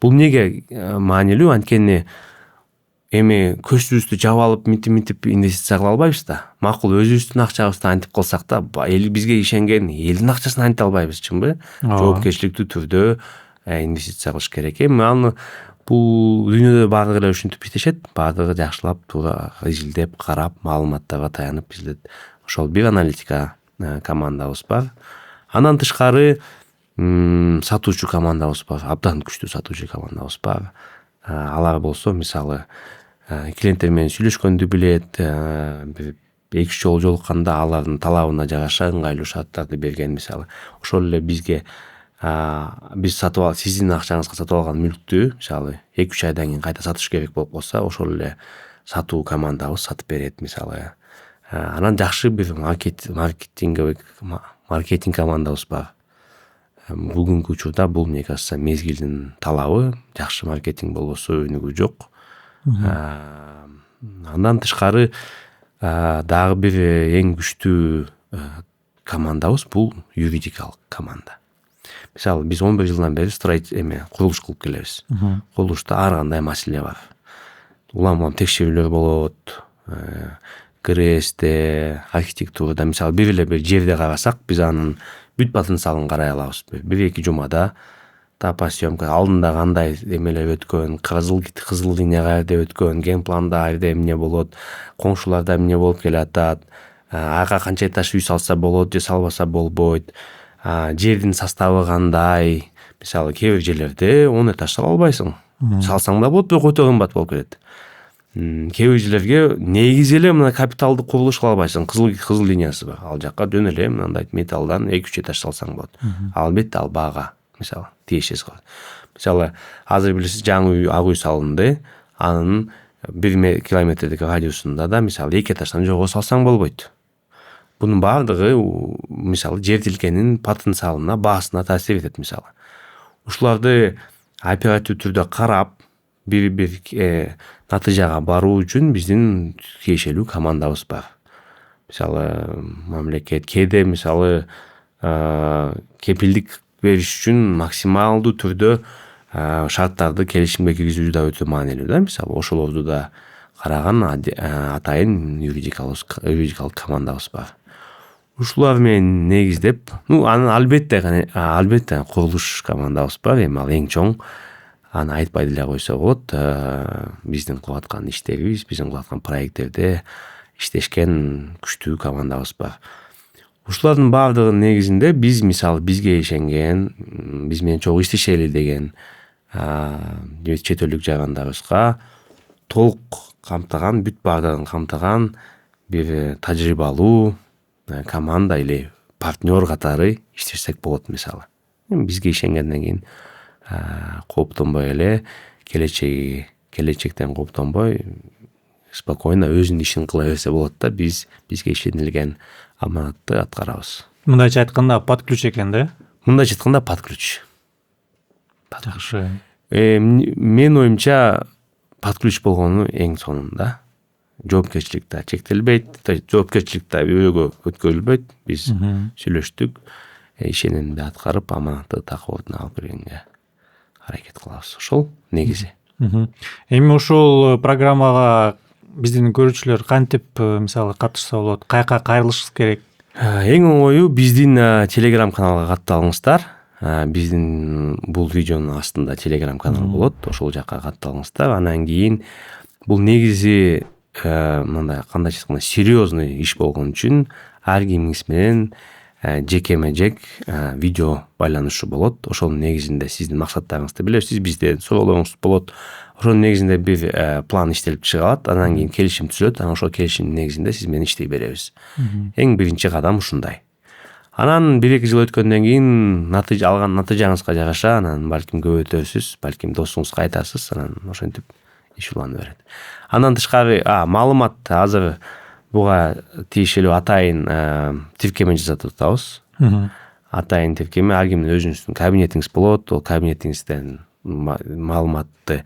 Бул эмнеге маанилүү? Анткени эми көзүбүздү жаап алып мынтип инвестиция кыла албайбыз да. Макул, өзүбүздүн акчабызды антип кылсак да, эл бизге ишенген, элдин акчасын анта албайбыз, чынбы? Жоопкерчиликтүү түрдө инвестиция кылыш керек. Эми аны бул дүйнөдө баардыгы эле ушинтип иштешет. Баардыгы жакшылап, туура изилдеп, карап, маалыматтарга таянып изилдет. Ошол бир аналитика командабыз бар. Андан тышкары сатуучу командабыз бар. Абдан күчтүү сатуучу командабыз бар. Алар болсо, мисалы, клиенттер менен сүйлөшкөндү билет, 2-3 жолу жолукканда алардын талабына жараша ыңгайлуу шарттарды берген. Мисалы, ошол эле бизге биз сиздин акчаңызга сатып алган мүлктү, мисалы, 2-3 айдан кийин кайта сатыш керек болуп калса, ошол эле сатуу командабыз сатып берет, мисалы. Анан жакшы бир маркетинг командабыз бар. Бүгүнкү учурда бул, мне кажется, мезгилдин талабы. Жакшы маркетинг болбосо өнүгүү жок. Андан тышкары дагы бир эң күчтүү командабыз бул юридикалык команда. Мисалы, биз 11 жылдан бери курулуш кылып келебиз. Курулушта ар кандай маселе бар. Улам текшерүүлөр болот. КРСте, архитектурада, мисалы, бир жерде карасак, биз анын бүт потенциалын карай алабыз. 1-2 жумада топосъемка алдында кандай эмелер өткөн, кызыл линия кайерде өткөн, генпланда кайерде эмне болот, коңшуларда эмне болуп келатат, ага канча этаж үй салса болот же салбаса болбойт, жердин составы кандай. Мисалы, кээ бир жерлерде 10 этаж сала албайсың. Салсаң да болот, бирок өтө кымбат болуп келет. Кээ бир жерлерге негизи эле мына капиталдык курулуш кыла албайсың, кызыл линиясы бар. Ал жакка жөн эле мындай металлдан 2-3 этаж салсаң болот. Албетте ал баага, мисалы, тиешеси калат. Мисалы, азыр билесиз, жаңы үй, ак үй салынды. Анын 1 километрдик радиусунда да, мисалы, 2 этаждан жогору салсаң болбойт. Бунун баардыгы, мисалы, жер тилкенин потенциалына, баасына таасир этет, мисалы. ушуларды оперативдүү түрдө карап бир натыйжага баруу үчүн биздин тиешелүү командабыз бар. Мисалы мамлекет кээде мисалы кепилдик бериш үчүн максималдуу түрдө шарттарды келишимге киргизүү да өтө маанилүү да. Мисалы ошолорду да караган атайын юридикалык командабыз бар. Ушулар менен негиздеп, анан албетте курулуш командабыз бар. Эми ал эң чоң. Аны айтпай деле койсо болот. Биздин кылып аткан иштерибиз, биздин кылып аткан проекттерде иштешкен күчтүү командабыз бар. Ушулардын баардыгынын негизинде биз мисалы бизге ишенген, биз менен чогуу иштешели деген чет элдик жарандарыбызга толук камтыган, бүт баардыгын камтыган бир тажрыйбалуу команда или партнер катары иштешсек болот мисалы. Бизге ишенгенден кийин кооптонбой эле келечектен кооптонбой спокойно өзүнүн ишин кыла берсе болот да. Бизге ишенилген аманатты аткарабыз. Мындайча айтканда под ключ экен да? Мындайча айтканда под ключ. Жакшы. Менин оюмча под ключ болгону эң сонунда. Жоопкерчилик да чектелбейт, жоопкерчилик да бирөөгө өткөрүлбөйт. Биз сүйлөштүк, ишенимди аткарып, аманатты так ордуна алып бергенге аракет кылабыз. Ошол негизи. Эми ушул программага биздин көрүүчүлөр кантип мисалы катышса болот? Каяка кайрылыш керек? Эң оңою биздин Telegram каналга катталыңыздар. Биздин бул видеонун астында Telegram канал болот. Ошол жакка катталыңыздар. Анан кийин бул негизи мындай кандайча айтканда серьезный иш болгон үчүн ар кимиңиз менен жекеме жек видео байланышы болот. Ошонун негизинде сиздин максаттарыңызды билесиз, бизден суроолоруңуз болот. Ошонун негизинде бир план иштелип чыгалат. Анан кийин келишим түзүлөт. Анан ошол келишимдин негизинде сиз менен иштей беребиз. Эң биринчи кадам ушундай. Анан 1-2 жыл өткөндөн кийин алган натыйжаңызга жараша анан балким көбөйтөсүз, балким досуңузга айтасыз, анан ошентип иш улана берет. Андан тышкары маалымат азыр буга тиешелүү атайын тиркеме жасап атабыз. Атайын тиркеме ар кимдин өзүнүздүн кабинетиңиз болот. Ол кабинетиңизден маалыматты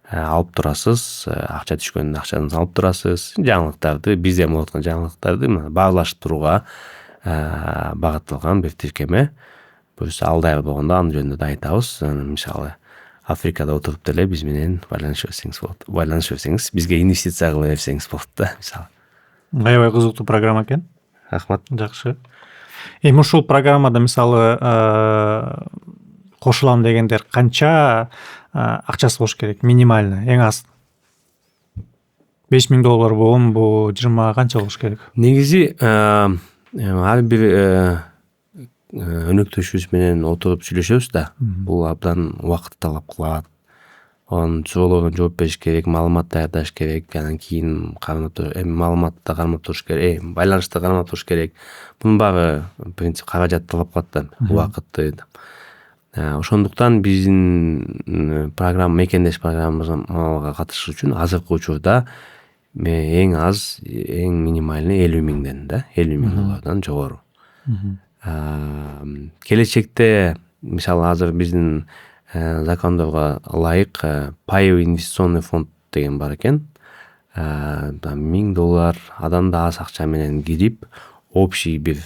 алып турасыз, акча түшкөндө акчаңызды алып турасыз. Жаңылыктарды, бизде болуп аткан жаңылыктарды баарлашып турууга багытталган бир тиркеме. Буюрса ал даяр болгондо анын жөнүндө да айтабыз. Мисалы Африкада отуруп деле биз менен байланышып берсеңиз болот. Байланышып берсеңиз, бизге инвестиция кыла берсеңиз болот да, мисалы. Аябай кызыктуу программа экен. Рахмат. Жакшы. Эми ушул программада мисалы кошулам дегендер канча акчасы болуш керек? Минимально, эң аз. $5000 болобу, 20 канча болуш керек? Негизи ар бир өнөктөшүбүз менен отуруп сүйлөшөбүз да. Бул абдан убакыт талап кылат. Анын суроолоруна жооп бериш керек, маалымат даярдаш керек, анан кийин маалыматты кармап туруш керек, байланышты кармап туруш керек. Бунун баары принцип каражат талап кылат да, убакытты. Ошондуктан биздин программа мекендеш программага катышыш үчүн азыркы учурда эң аз, эң минимальный $50,000 да, $50,000 жогору. Келечекте мисалы азыр биздин закондорго ылайык паевый инвестиционный фонд деген бар экен. $1000 адам да аз акча менен кирип, общий бир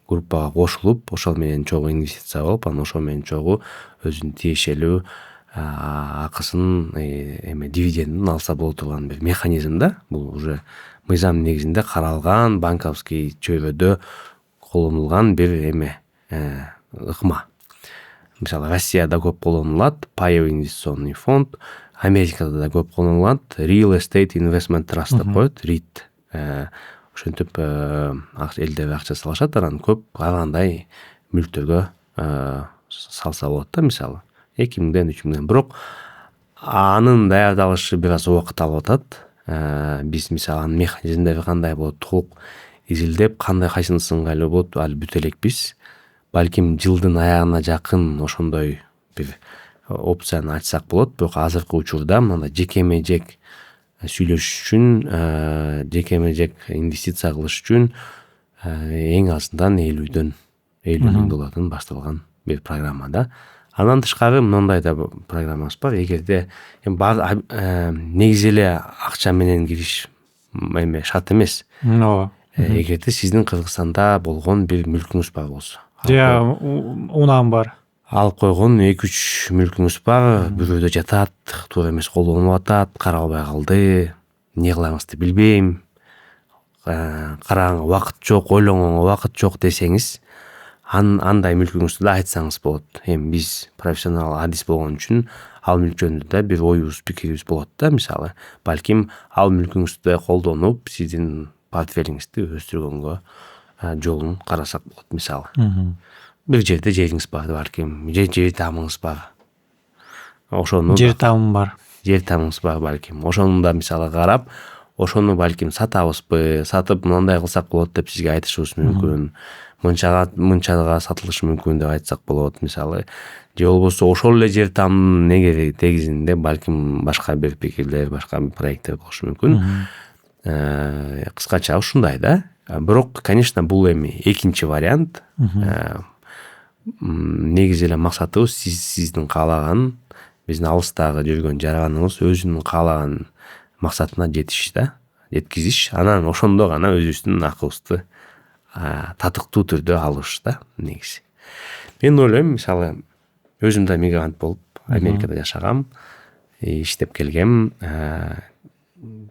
группага кошулуп, ошол менен чогуу инвестиция болуп, анан ошол менен чогуу өзүнүн тиешелүү акысын дивидендин алса боло турган бир механизм да. Бул уже мыйзам негизинде каралган, банковский чөйрөдө колдонулган бир ыкма. Мисалы Россияда көп колдонулат паевый инвестиционный фонд, Америкада да көп колдонулат Real Estate Investment Trust деп коет, REIT. Ошентип элдер акча салышат, анан көп ар кандай мүлктөргө салса болот да, мисалы 2000-ден 3000-ден. Бирок анын даярдалышы бир аз убакыт алып атат. Биз мисалы анын механизмдери кандай болот, толук изилдеп, кайсынысы ыңгайлуу болот, ал бүтө элекпиз. Балким жылдын аягына жакын ошондой бир опцияны ачсак болот. Бирок азыркы учурда мындай жекеме жек сүйлөшүш үчүн, жекеме жек инвестиция кылыш үчүн эң азынан $50,000 башталган бир программа да. Андан тышкары мындай да программабыз бар. Эгерде негизи эле акча менен кириш эме шарт эмес. ооба. Эгерде сиздин Кыргызстанда болгон бир мүлкүңүз бар болсо, же унам бар. алып койгон 2-3 мүлкүңүз бар, бирөөдө жатат, туура эмес колдонулуп атат, каралбай калды, эмне кыламызды билбейм, караганга убакыт жок, ойлонгонго убакыт жок десеңиз, андай мүлкүңүздү да айтсаңыз болот. Эми биз профессионал адис болгон үчүн ал мүлк жөнүндө да бир оюбуз, пикирибиз болот да. Мисалы, балким ал мүлкүңүздү колдонуп, сиздин портфелиңизди өстүргөнгө жолун карасак болот. Мисалы, бир жерде жериңиз бар, балким жер тамыңыз бар. Ошону Жер тамым бар. Балким ошону да мисалы карап, ошону балким сатабызбы, сатып мындай кылсак болот деп сизге айтышыбыз мүмкүн. Мынчага сатылышы мүмкүн деп айтсак болот. Мисалы, же болбосо ошол эле жер тамдын негизинде балким башка бир пикирлер, башка бир проекттер болушу мүмкүн. Кыскача ушундай да. Бирок, конечно, бул эми экинчи вариант. Негизи эле максатыбыз сиздин каалаган, биздин алыстагы жүргөн жараныңыз өзүнүн каалаган максатына жетиш да, жеткизиш. Анан ошондо гана өзүбүздүн акыбызды татыктуу түрдө алыш да негизи. Мен ойлойм, мисалы, өзүм да мигрант болуп Америкада жашагам, иштеп келгем.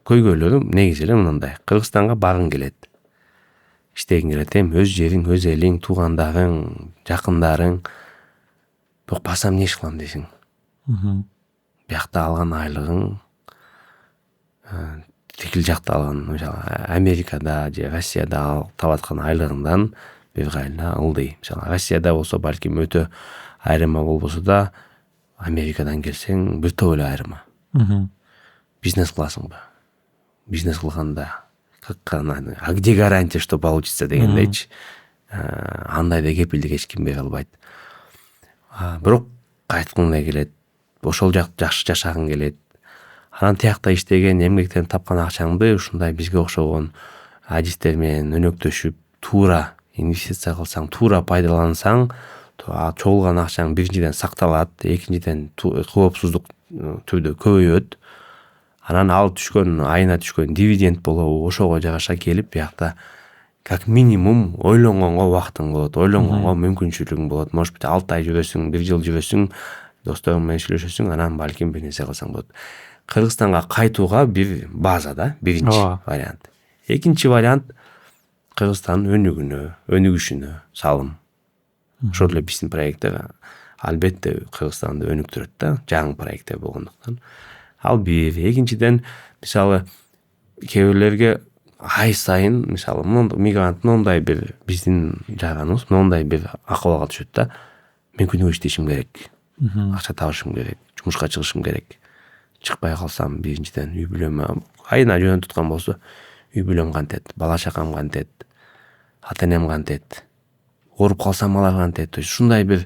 Көйгөйлөрү негизи эле мындай: Кыргызстанга баргың келет, иштегиң келет, өз жериң, өз элиң, туугандарың, жакындарың. Бирок барсам эмне иш кылам дейсиң. Биякта алган айлыгың тигил жакта алган, мисалы, Америкада же Россияда таап аткан айлыгыңдан бир кайла ылдый. Мисалы, Россияда болсо балким өтө айырма болбосо да, Америкадан келсең бир топ эле айырма. Бизнес кыласыңбы? Бизнес кылганда а где гарантия, что получится дегендейчи. Андайда кепилдик эч ким бере албайт. Бирок кайткың да келет, ошол жакта жакшы жашагың келет. Анан тиякта иштеген, эмгектен тапкан акчаңды ушундай бизге окшогон адистер менен өнөктөшүп, туура инвестиция кылсаң, туура пайдалансаң, чогулган акчаң биринчиден сакталат, экинчиден коопсуздук түрдө көбөйөт. Анан ал түшкөн, айына түшкөн дивиденд болобу, ошого жараша келип, биякта как минимум ойлонгонго убактың болот, ойлонгонго мүмкүнчүлүгүң болот. Может быть, 6 ай жүрөсүң, 1 жыл жүрөсүң, досторуң менен сүйлөшөсүң, анан балким бир нерсе кылсаң болот. Кыргызстанга кайтууга бир база да, биринчи вариант. Экинчи вариант — Кыргызстандын өнүгүшүнө салым. Ошол эле биздин проекттер албетте Кыргызстанды өнүктүрөт да, жаңы проекттер болгондуктан. Ал бир. Экинчиден, мисалы, кээ бирлерге ай сайын, мисалы, мигрант мындай бир биздин жараныбыз мындай бир акыбалга түшөт да: мен күнүгө иштешим керек, акча табышым керек, жумушка чыгышым керек. Чыкпай калсам, биринчиден үй бүлөмө айына жөнөтүп аткан болсо, үй бүлөм кантет, бала чакам кантет, ата энем кантет, ооруп калсам алар кантет. Ушундай бир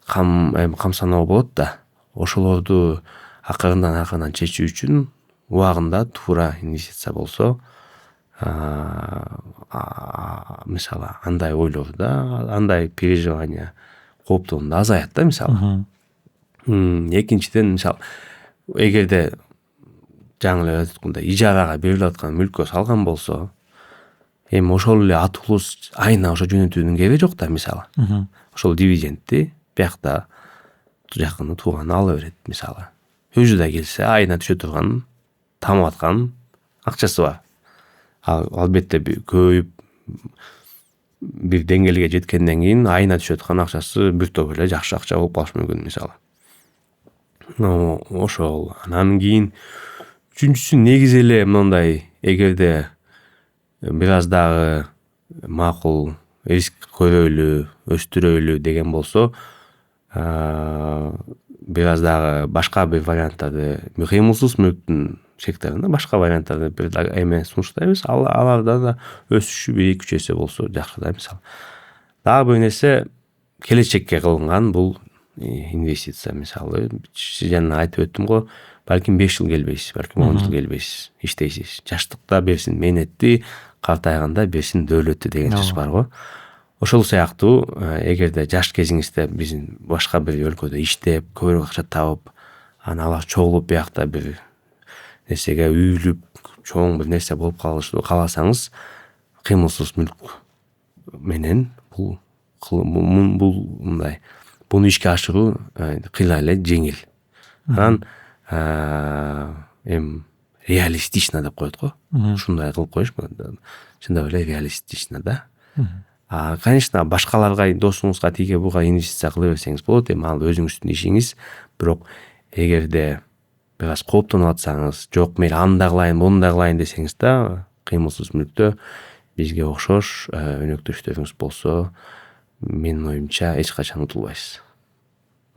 камсаноо болот да. Ошолорду акырындан чечүү үчүн убагында туура инвестиция болсо, мисалы, андай ойлор да, андай переживания, кооптонуу азаят да, мисалы. Экинчиден, мисалы, эгерде жаңы эле айткандай ижарага берилип аткан мүлккө салган болсо, эми ошол эле атуулуз айына ошо жөнөтүүнүн кереги жок да, мисалы. Ошол дивидендти биякта жакыны тууганы ала берет, мисалы. Өзү да келсе, айына түшө турган, тамып аткан акчасы бар. Албетте көбөйүп бир деңгээлге жеткенден кийин айына түшө турган акчасы бир топ эле жакшы акча болуп калышы мүмкүн, мисалы. Ошол. Анан кийин үчүнчүсү негизи эле мындай: эгерде бир аз дагы макул риск көрөйлү, өстүрөйлү деген болсо, бир аз дагы башка бир варианттарды, кыймылсыз мүлктүн секторунда башка варианттарды бир эме сунуштайбыз. Аларда да өсүшү 1-2 эсе болсо жакшы да, мисалы. Дагы бир нерсе, келечекке кылынган бул инвестиция. Мисалы, жана айтып өттүм го, балким 5 жыл келбейсиз, балким 10 жыл келбейсиз, иштейсиз. Жаштыкта берсин мээнетти, картайганда берсин дөөлөттү деген сөз бар го. Ошол сыяктуу эгерде жаш кезиңизде биздин башка бир өлкөдө иштеп, көбүрөөк акча табып, анан алар чогулуп биякта бир нерсеге үйүлүп, чоң бир нерсе болуп кааласаңыз, кыймылсыз мүлк менен бул мындай буну ишке ашыруу кыйла эле жеңил. Анан эми реалистично деп коет го. Ушундай кылып коюш чындап эле реалистично да. Конечно, башкаларга, досуңузга тиге буга инвестиция кыла берсеңиз болот. Эми ал өзүңүздүн ишиңиз. Бирок эгерде бир аз кооптонуп атсаңыз, жок мейли аны да кылайын, муну да кылайын десеңиз да, кыймылсыз мүлктө бизге окшош өнөктөштөрүңүз болсо, менин оюмча эч качан утулбайсыз.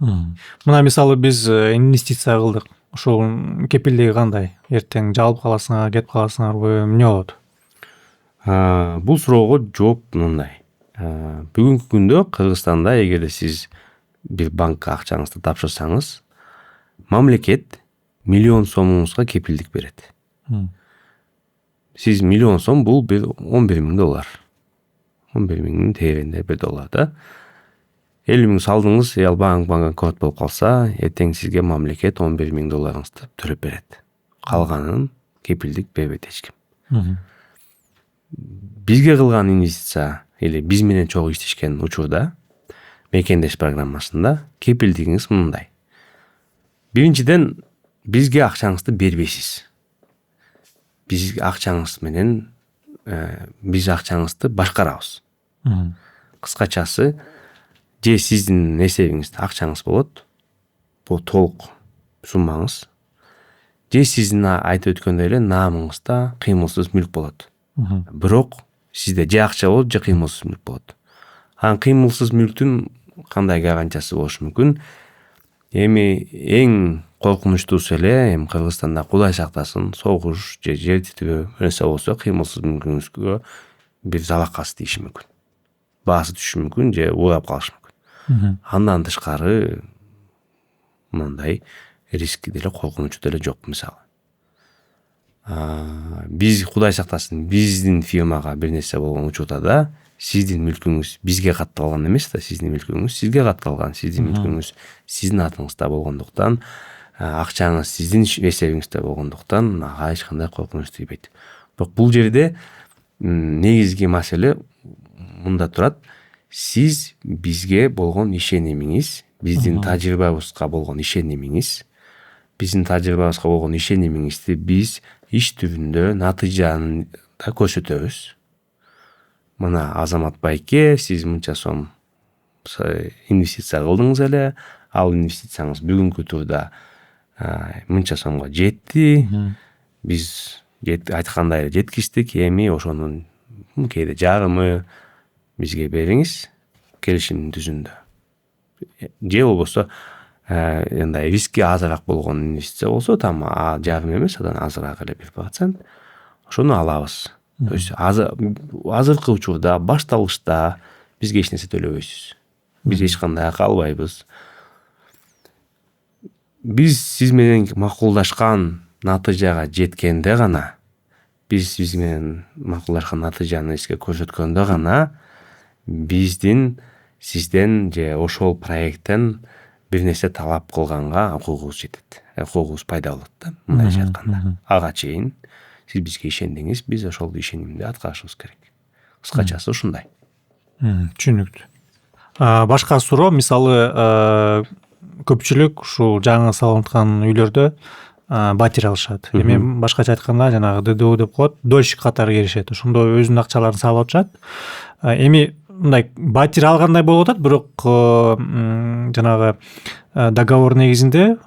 Мына мисалы биз инвестиция кылдык. Ошол кепилдиги кандай? Эртең жалып каласыңар, кетип каласыңарбы, эмне болот? Бул суроого жооп мындай. Бүгүнкү күндө Кыргызстанда эгерде сиз бир банкка акчаңызды тапшырсаңыз, мамлекет $1 000 сомуңузга кепилдик берет. Сиз $1 000 сом бул бир $11,000. 11,000 тегерегинде $1 да. 50,000 салдыңыз, ал банкрот болуп калса, эртең сизге мамлекет $11,000 төлөп берет. Калганын кепилдик бербейт эч ким. Бизге кылган инвестиция или биз менен чогуу иштешкен учурда мекендеш программасында кепилдигиңиз мындай. Биринчиден, бизге акчаңызды бербейсиз. Биз акчаңыз менен биз акчаңызды башкарабыз. Кыскачасы, же сиздин эсебиңизде акчаңыз болот, бул толук суммаңыз, же сиздин айтып өткөндөй эле наамыңызда кыймылсыз мүлк болот. Бирок сизде же акча болот, же кыймылсыз мүлк болот. Анан кыймылсыз мүлктүн кандай гарантиясы болушу мүмкүн? Эми эң коркунучтуусу эле эми Кыргызстанда Кудай сактасын, согуш же жер титирөө нерсе болсо, кыймылсыз мүлкүңүзгө бир залакасы тийиши мүмкүн. Баасы түшүшү мүмкүн, же урап калышы мүмкүн. Андан тышкары мындай риски деле, коркунучу деле жок мисалы. Биз Кудай сактасын, биздин фирмага бир нерсе болгон учурда да сиздин мүлкүңүз бизге катталган эмес да, сиздин мүлкүңүз сизге катталган, сиздин мүлкүңүз сиздин атыңызда болгондуктан, акчаңыз сиздин эсебиңизде болгондуктан ага эч кандай коркунуч тийбейт. Бирок бул жерде негизги маселе мында турат. Сиз бизге болгон ишенимиңиз, биздин тажрыйбабызга болгон ишенимиңиз, биз иш түрүндө натыйжада көрсөтөбүз. Мына Азамат байке, сиз мынча сом инвестиция кылдыңыз эле, ал инвестицияңыз бүгүнкү турда мынча сомго жетти. Биз айткандай эле жеткичтик, эми ошонун кээде жарымы бизге бериңиз келишим түзүндө. Же болбосо андай риски азыраак болгон инвестиция болсо, там жарым эмес, адан азыраак эле 1%, ошону алабыз. То есть азыркы учурда, башталышта бизге эч нерсе төлөбөйсүз. Биз эч кандай акы албайбыз. Биз сиз менен макулдашкан натыйжага жеткенде гана, биз менен макулдашкан натыйжаны эске көрсөткөндө гана биздин сизден же ошол проекттен бир нерсе талап кылганга укугубуз жетет. Укугубуз пайда болот да, мындайча айтканда. Ага чейин сиз бизге ишендиңиз, биз ошол ишенимди аткарышыбыз керек. Кыскачасы ушундай. Түшүнүктүү. Башка суроо, мисалы, көпчүлүк ушул жаңы салынган үйлөрдө батир алышат. Эми башкача айтканда, жанагы ДДУ деп коет, дольщик катары келишет. Ошондо өзүнүн акчаларын салып атышат. Эми мындай батир алгандай болуп атат, бирок жанагы договор негизинде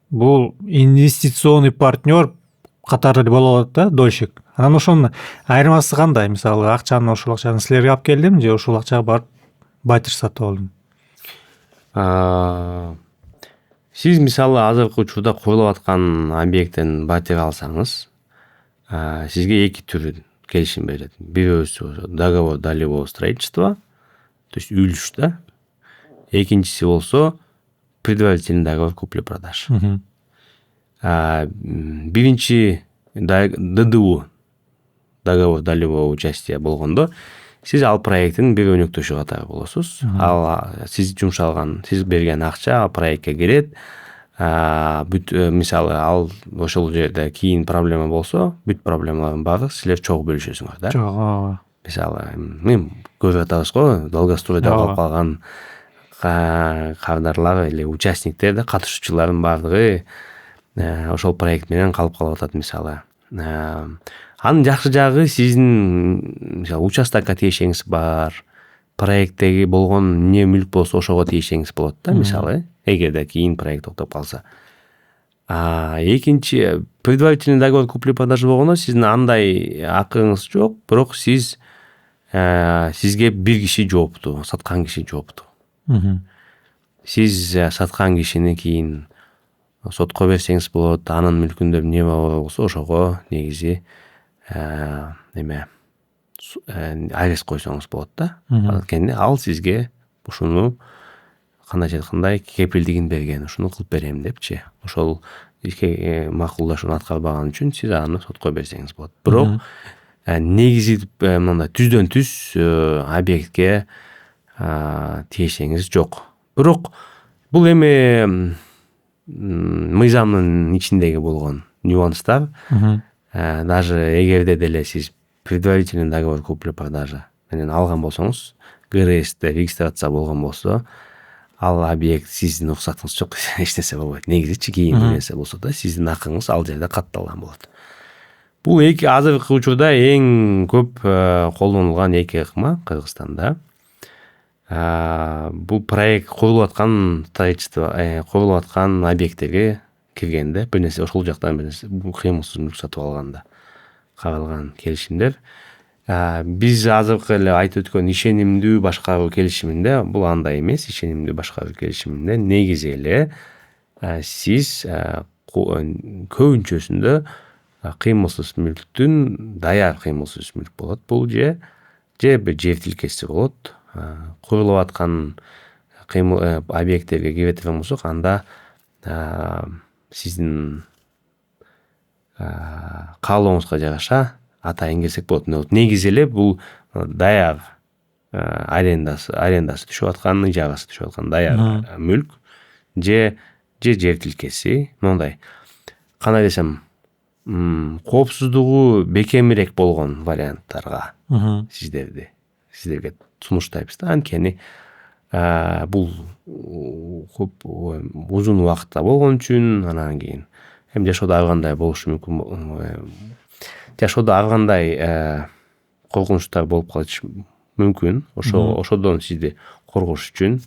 бул инвестиционный партнер катары болуп атат да, дольщик. Анан ошонун айырмасы кандай? Мисалы, ошол акчаны силерге алып келдим, же ошол акчага барып батир сатып алдым? Сиз мисалы азыркы учурда курулуп аткан объекттен батир алсаңыз, сизге эки түрү келишим берилет. Бирөөсү договор долевого строительства, то есть үлүш да. Экинчиси болсо предварительный договор купли-продаж. Биринчи ДДУ, договор долевого участия болгондо, сиз ал проекттин бир өнөктөшү катары болосуз. Ал сиз жумшалган, сиз берген акча ал проектке кирет. Мисалы ал ошол жерде кийин проблема болсо, бүт проблемалардын баары силер чогуу бөлүшөсүңөр да. Ооба. Мисалы көрүп атабыз го, долгостройдо калып калган кардарлар или участниктер да, катышуучулардын баардыгы ошол проект менен калып атат мисалы. Анын жакшы жагы сиздин мисалы участокко тиешеңиз бар, проекттеги болгон эмне мүлк болсо ошого тиешеңиз болот да, мисалы, эгерде кийин проект токтоп калса. Экинчи, предварительный договор купли-продажы болгондо сиздин андай акыңыз жок, бирок сизге бир киши жооптуу, саткан киши жооптуу. Сиз саткан кишини кийин сотко берсеңиз болот, анын мүлкүндө эмне болсо ошого негизи арест койсоңуз болот да. Анткени ал сизге ушуну кандайча айткандай кепилдигин берген, ушуну кылып берем депчи. Ошол макулдашууну аткарбаган үчүн сиз аны сотко берсеңиз болот. Бирок негизи мындай түздөн түз объектке тиешеңиз жок. Бирок бул эми мыйзамдын ичиндеги болгон нюанстар. Даже эгерде деле сиз предварительный договор купли-продажа менен алган болсоңуз, ГРСте регистрация болгон болсо, ал объект сиздин уруксатыңыз жок, эч нерсе болбойт. Негизичи кийин бир нерсе болсо да, сиздин акыңыз ал жерде катталган болот. Бул азыркы учурда эң көп колдонулган эки ыкма Кыргызстанда. Бул проект курулуп аткан объекттерге киргенде, бир нерсе ошол жактан бир нерсе кыймылсыз мүлк сатып алганда каралган келишимдер. Биз азыркы эле айтып өткөн ишенимдүү башкаруу келишиминде бул андай эмес. Ишенимдүү башкаруу келишиминде негизи эле сиз көбүнчөсүндө кыймылсыз мүлктүн даяр кыймылсыз мүлк болот. Бул же бир жер тилкеси болот. Курулуп аткан объекттерге кире турган болсок, анда сиздин каалооңузга жараша атайын кирсек болот. Негизи эле бул даяр арендасы түшүп аткан, ижарасы түшүп аткан даяр мүлк же жер тилкеси. Мондай, кандай десем, коопсуздугу бекемирээк болгон варианттарга сиздерге сунуштайбыз да. Анткени бул көп узун убакытта болгон үчүн, анан кийин эми жашоодо ар кандай болушу мүмкүн. Жашоодо ар кандай коркунучтар болуп калышы мүмкүн. Ошодон сизди коргош үчүн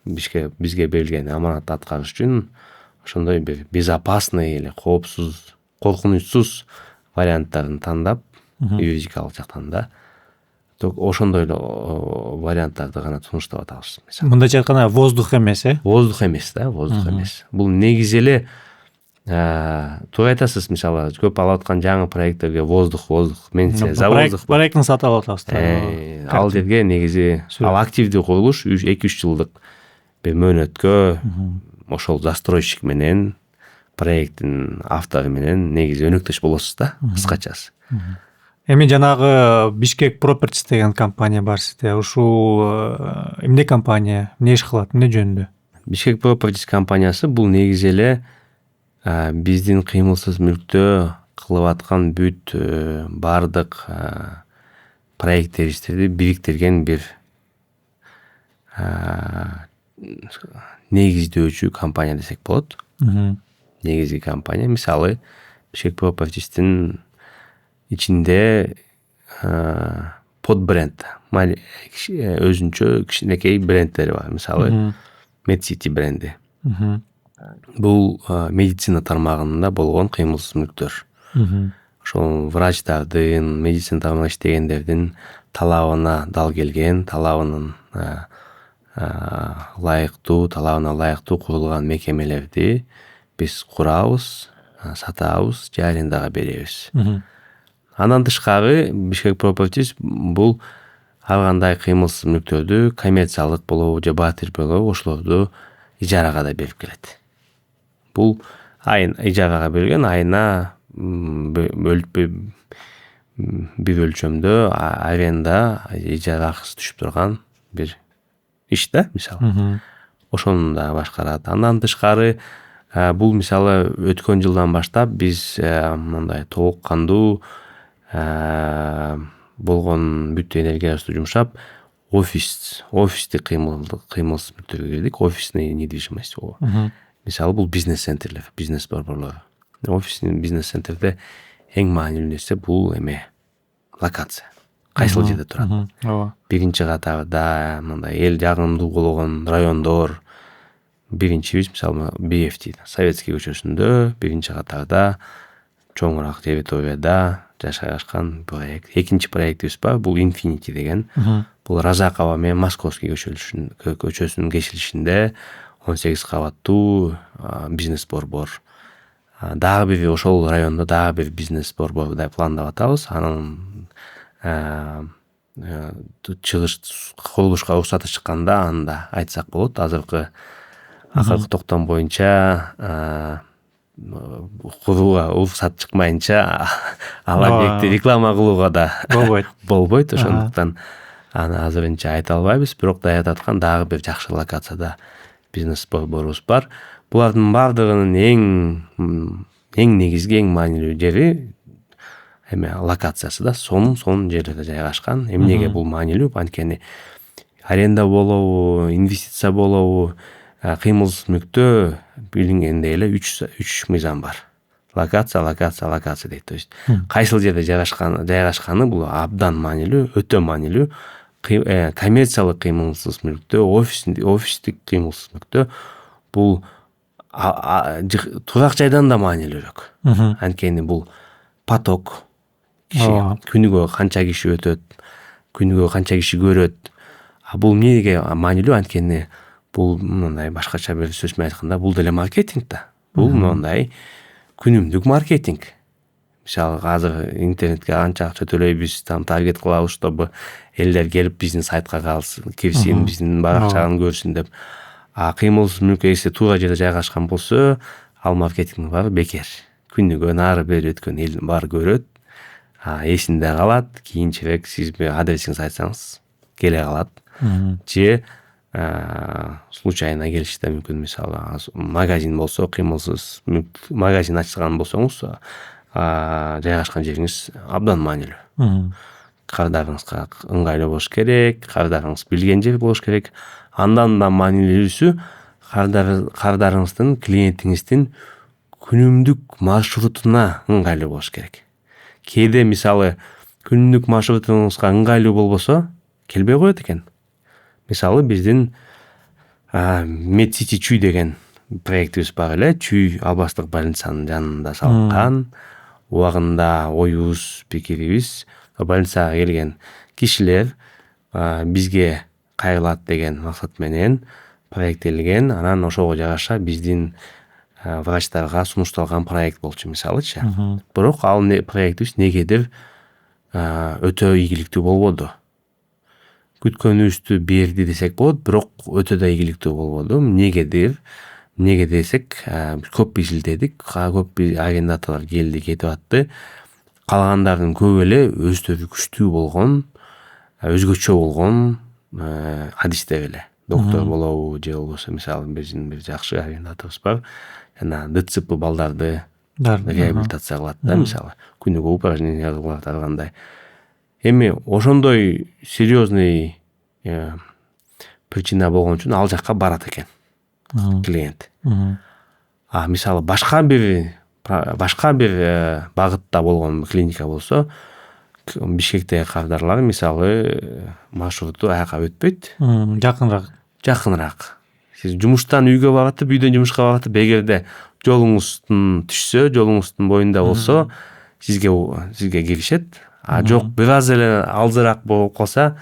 бизге берилген аманатты аткарыш үчүн ошондой бир безопасный эле коопсуз, коркунучсуз варианттарын тандап, юридикалык жактан да ошондой эле варианттарды гана сунуштап атабыз. Мындайча айтканда воздух эмес, Воздух эмес да, воздух эмес. Бул негизи эле туура айтасыз, мисалы көп алып аткан жаңы проекттерге воздух, мен завоздух проектин сатып алып атабыз. Ал жерге негизи ал активдүү курулуш 2-3 жылдык бир мөөнөткө ошол застройщик менен, проекттин автору менен негизи өнөктөш болосуз да, кыскачасы. Эми жанагы Бишкек Properties деген компания бар сизде. Ушул эмне компания, эмне иш кылат, эмне жөнүндө? Бишкек Properties компаниясы бул негизи эле биздин кыймылсыз мүлктө кылып аткан бүт бардык проекттерибизди бириктирген бир негиздөөчү компания десек болот. Негизги компания. Мисалы, Бишкек Properties'тин ичинде подбренд, өзүнчө кичинекей брендтери бар. Мисалы, MedCity бренди. Бул медицина тармагында болгон кыймылсыз мүлктөр. Ошол врачтардын, медицина тармагында иштегендердин талабына дал келген, талабына ылайыктуу курулган мекемелерди биз курабыз, сатабыз, же арендага беребиз. Андан тышкары Бишкек Properties бул ар кандай кыймылсыз мүлктөрдү коммерциялык болобу же бартер болобу ошолорду ижарага да берип келет. Бул ижарага берген, айына бир өлчөмдө аренда ижара акысы түшүп турган бир иш да мисалы. Ошону да башкарат. Андан тышкары бул мисалы өткөн жылдан баштап биз мындай толук кандуу болгон бүт энергиябызды жумшап офистик кыймылсыз мүлктөргө кирдик. Офисный недвижимость. Мисалы бул бизнес центрлер, бизнес борборлор. Офисный бизнес центрде эң маанилүү нерсе бул локация. Кайсыл жерде турат. Ооба. Биринчи катарда мындай эл жагымдуу болгон райондор. Биринчибиз мисалы BFT Советский көчөсүндө биринчи катарда чоңураак территорияда жашайгашкан проект. Экинчи проектибиз бар, бул Infinity деген. Бул Разакова менен Московский көчөсүнүн кесилишинде 18 кабаттуу бизнес борбор. Дагы бир ошол райондо дагы бир бизнес борборду пландап атабыз. Анын чыгыш курулушка уруксаты чыкканда анда айтсак болот. Акыркы токтом боюнча курууга уруксат чыкмайынча ал объектти реклама кылууга да болбойт. Ошондуктан аны азырынча айта албайбыз. Бирок даярдап аткан дагы бир жакшы локацияда бизнес борборубуз бар. Булардын бардыгынын эң негизги, эң маанилүү жери локациясы да. Сонун жерлерде жайгашкан. Эмнеге бул маанилүү? Анткени аренда болобу, инвестиция болобу, кыймылсыз мүлктө билингендей эле 3 мыйзам бар. Локация дейт. То есть кайсыл жерде жайгашканы бул абдан маанилүү, өтө маанилүү. Коммерциялык кыймылсыз мүлктө, офистик кыймылсыз мүлктө бул турак жайдан да маанилүүрөөк. Анткени бул поток, күнүгө канча киши өтөт, күнүгө канча киши көрөт. Бул эмнеге маанилүү? Анткени бул мындай башкача бир сөз менен айтканда бул деле маркетинг да. Бул мындай күнүмдүк маркетинг. Мисалы азыр интернетке анча акча төлөйбүз, таргет кылабыз, чтобы элдер келип биздин сайтка кирсин, биздин баракчаны көрсүн деп. Кыймылсыз мүлк эсе туура жерде жайгашкан болсо, ал маркетингдин баары бекер. Күнүгө нары бери өткөн элдин баары көрөт, эсинде калат. Кийинчерээк сиз адресиңизди айтсаңыз келе калат. Же случайно келиши да мүмкүн. Мисалы магазин болсо, кыймылсыз магазин ачкан болсоңуз, жайгашкан жериңиз абдан маанилүү. Кардарыңызга ыңгайлуу болуш керек, кардарыңыз билген жер болуш керек. Андан да маанилүүсү кардарыңыздын, клиентиңиздин күнүмдүк маршрутуна ыңгайлуу болуш керек. Кээде мисалы күнүмдүк маршрутуңузга ыңгайлуу болбосо, келбей коет экен. Мисалы биздин Медсити Чүй деген проектибиз бар эле. Чүй Албастык больницанын жанында салынган. Убагында оюбуз, пикирибиз, больницага келген кишилер бизге кайрылат деген максат менен проекттелген. Анан ошого жараша биздин врачтарга сунушталган проект болчу мисалычы. Бирок ал проектибиз негедир өтө ийгиликтүү болбоду. Күткөнүбүздү берди десек болот, бирок өтө да ийгиликтүү болбоду. Неге десек, көп изилдедик, көп арендаторлор келди, кетип атты. Калгандардын көбү эле өздөрү күчтүү болгон, өзгөчө болгон адистер эле. Доктор болобу, же болбосо мисалы биздин бир жакшы арендаторубуз бар. Жана ДЦП балдарды реабилитация кылат да, мисалы. Күнүгө упражнение кылат аргандай. Эми ошондой серьезный причина болгон үчүн ал жакка барат экен клиент. Мисалы башка бир багытта болгон клиника болсо, Бишкектеги кардарлар мисалы маршруту аяка өтпөйт. Жакыныраак. Сиз жумуштан үйгө баратып, үйдөн жумушка баратып, эгерде жолуңуздун түшсө, жолуңуздун боюнда болсо, сизге киришет. Жок, бир аз эле алзыраак болуп калса,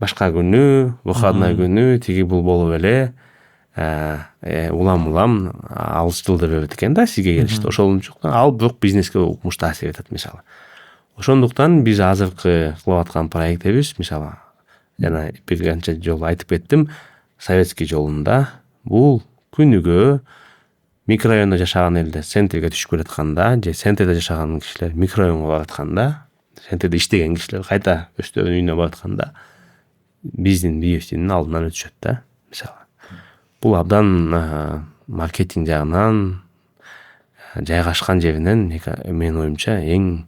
башка күнү, выходной күнү тиги бул болуп эле улам алыс жылды берет экен да сизге келишти. Ошондуктан ал бирок бизнеске укмуш таасир этет мисалы. Ошондуктан биз азыркы кылып аткан проектибиз мисалы жана бир канча жолу айтып кеттим, Советский жолунда бул күнүгө микрорайондо жашаган элдер центрге түшүп келатканда, же центрде жашаган кишилер микрорайонго баратканда, центрде иштеген кишилер кайта өздөрүнүн үйүнө баратканда биздин BFT'нин алдынан өтүшөт да. Мисалы бул абдан маркетинг жагынан жайгашкан жеринен менин оюмча эң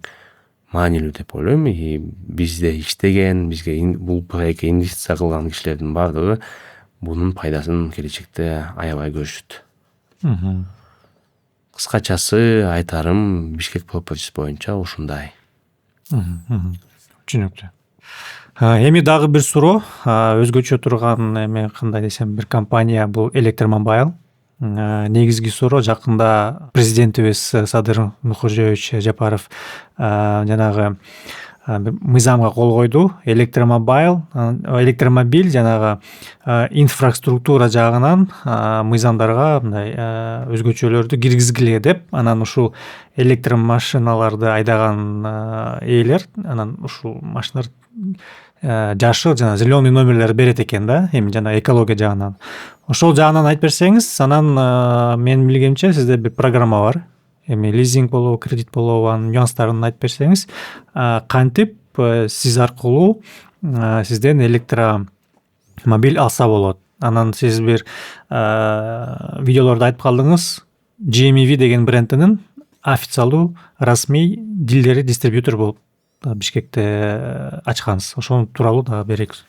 маанилүү деп ойлойм. И бизде иштеген, бизге бул проектке инвестиция кылган кишилердин баардыгы бунун пайдасын келечекте аябай көрүшөт. Кыскачасы айтарым Бишкек Properties боюнча ушундай. Түшүнүктүү. Эми дагы бир суроо, өзгөчө турган эми кандай десем бир компания бул Электромобайл. Негизги суроо жакында президентибиз Садыр Нуркожоевич Жапаров жанагы мыйзамга кол койду. Электромобиль жанагы инфраструктура жагынан мыйзамдарга мындай өзгөчөлөрдү киргизгиле деп, анан ушул электромашиналарды айдаган ээлер анан ушул машиналар жашыл жана зеленый номерлер берет экен да, эми жана экология жагынан. Ошол жагынан айтып берсеңиз, анан мен билгенимче сизде бир программа бар. Эми лизинг болобу, кредит болобу, анын нюанстарын айтып берсеңиз, кантип сиз аркылуу сизден электромобиль алса болот. Анан сиз бир видеолордо айтып калдыңыз, GMEV деген брендинин официалдуу расмий дилдери дистрибьютор болуп Бишкекте ачкансыз. Ошол тууралуу дагы беребиз.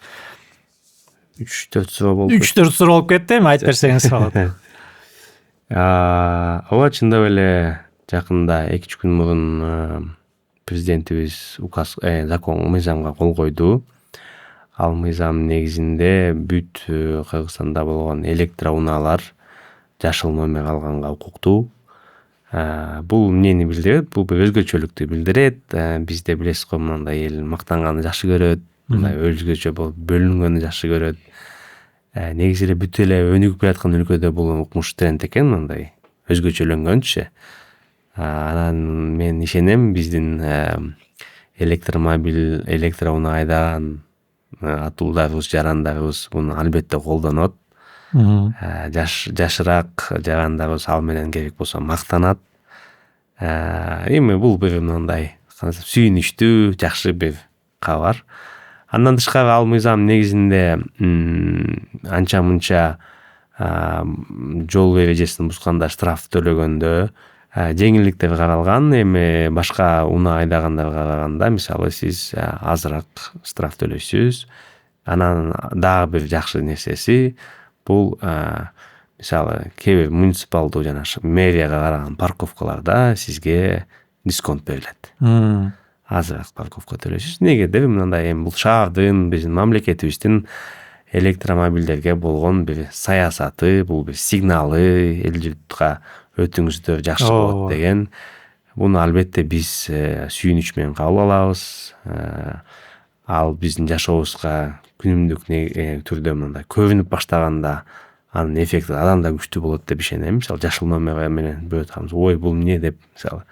3-4 суроо болуп 3-4 суроо болуп кетти, эми айтып берсеңиз болот. Ооба, чындап эле жакында 2 күн мурун президентибиз закон мыйзамга кол койду. Ал мыйзам негизинде бүт Кыргызстанда болгон электроунаалар жашыл номер алганга укуктуу. Бул эмнени билдирет? Бул бир өзгөчөлүктү билдирет. Бизде билесиз го, мындай эл мактанганды жакшы көрөт, мындай өзгөчө болуп бөлүнгөнү жакшы көрөт. Негизи эле бүт эле өнүгүп келаткан өлкөдө бул укмуш тренд экен, мындай өзгөчөлөнгөнчү. Анан мен ишенем биздин электромобиль, электроунаа айдаган атуулдарыбыз, жарандарыбыз муну албетте колдонот. Жашыраак жарандарыбыз ал менен керек болсо мактанат. Эми бул бир мындай сүйүнүчтүү, жакшы бир кабар. Андан тышкары ал мыйзам негизинде анча мынча жол эрежесин бусканда штраф төлөгөндө жеңилдиктер каралган. Эми башка унаа айдагандарга караганда, мисалы сиз азыраак штраф төлөйсүз. Анан дагы бир жакшы нерсеси бул мисалы кээ бир муниципалдуу жана мэрияга караган парковкаларда сизге дисконт берилет. Азыраак парковка төлөйсүз. Неге деп мындай эми бул шаардын, биздин мамлекетибиздин электромобилдерге болгон бир саясаты, бул бир сигналы, эл журтка өтүңүздөр жакшы болот деген. Буну албетте биз сүйүнүч менен кабыл алабыз. Ал биздин жашообузга күнүмдүк түрдө мындай көрүнүп баштаганда анын эффекти андан да күчтүү болот деп ишенем. Мисалы жашыл номер менен бөлөп атабыз. Ой, бул эмне деп мисалы.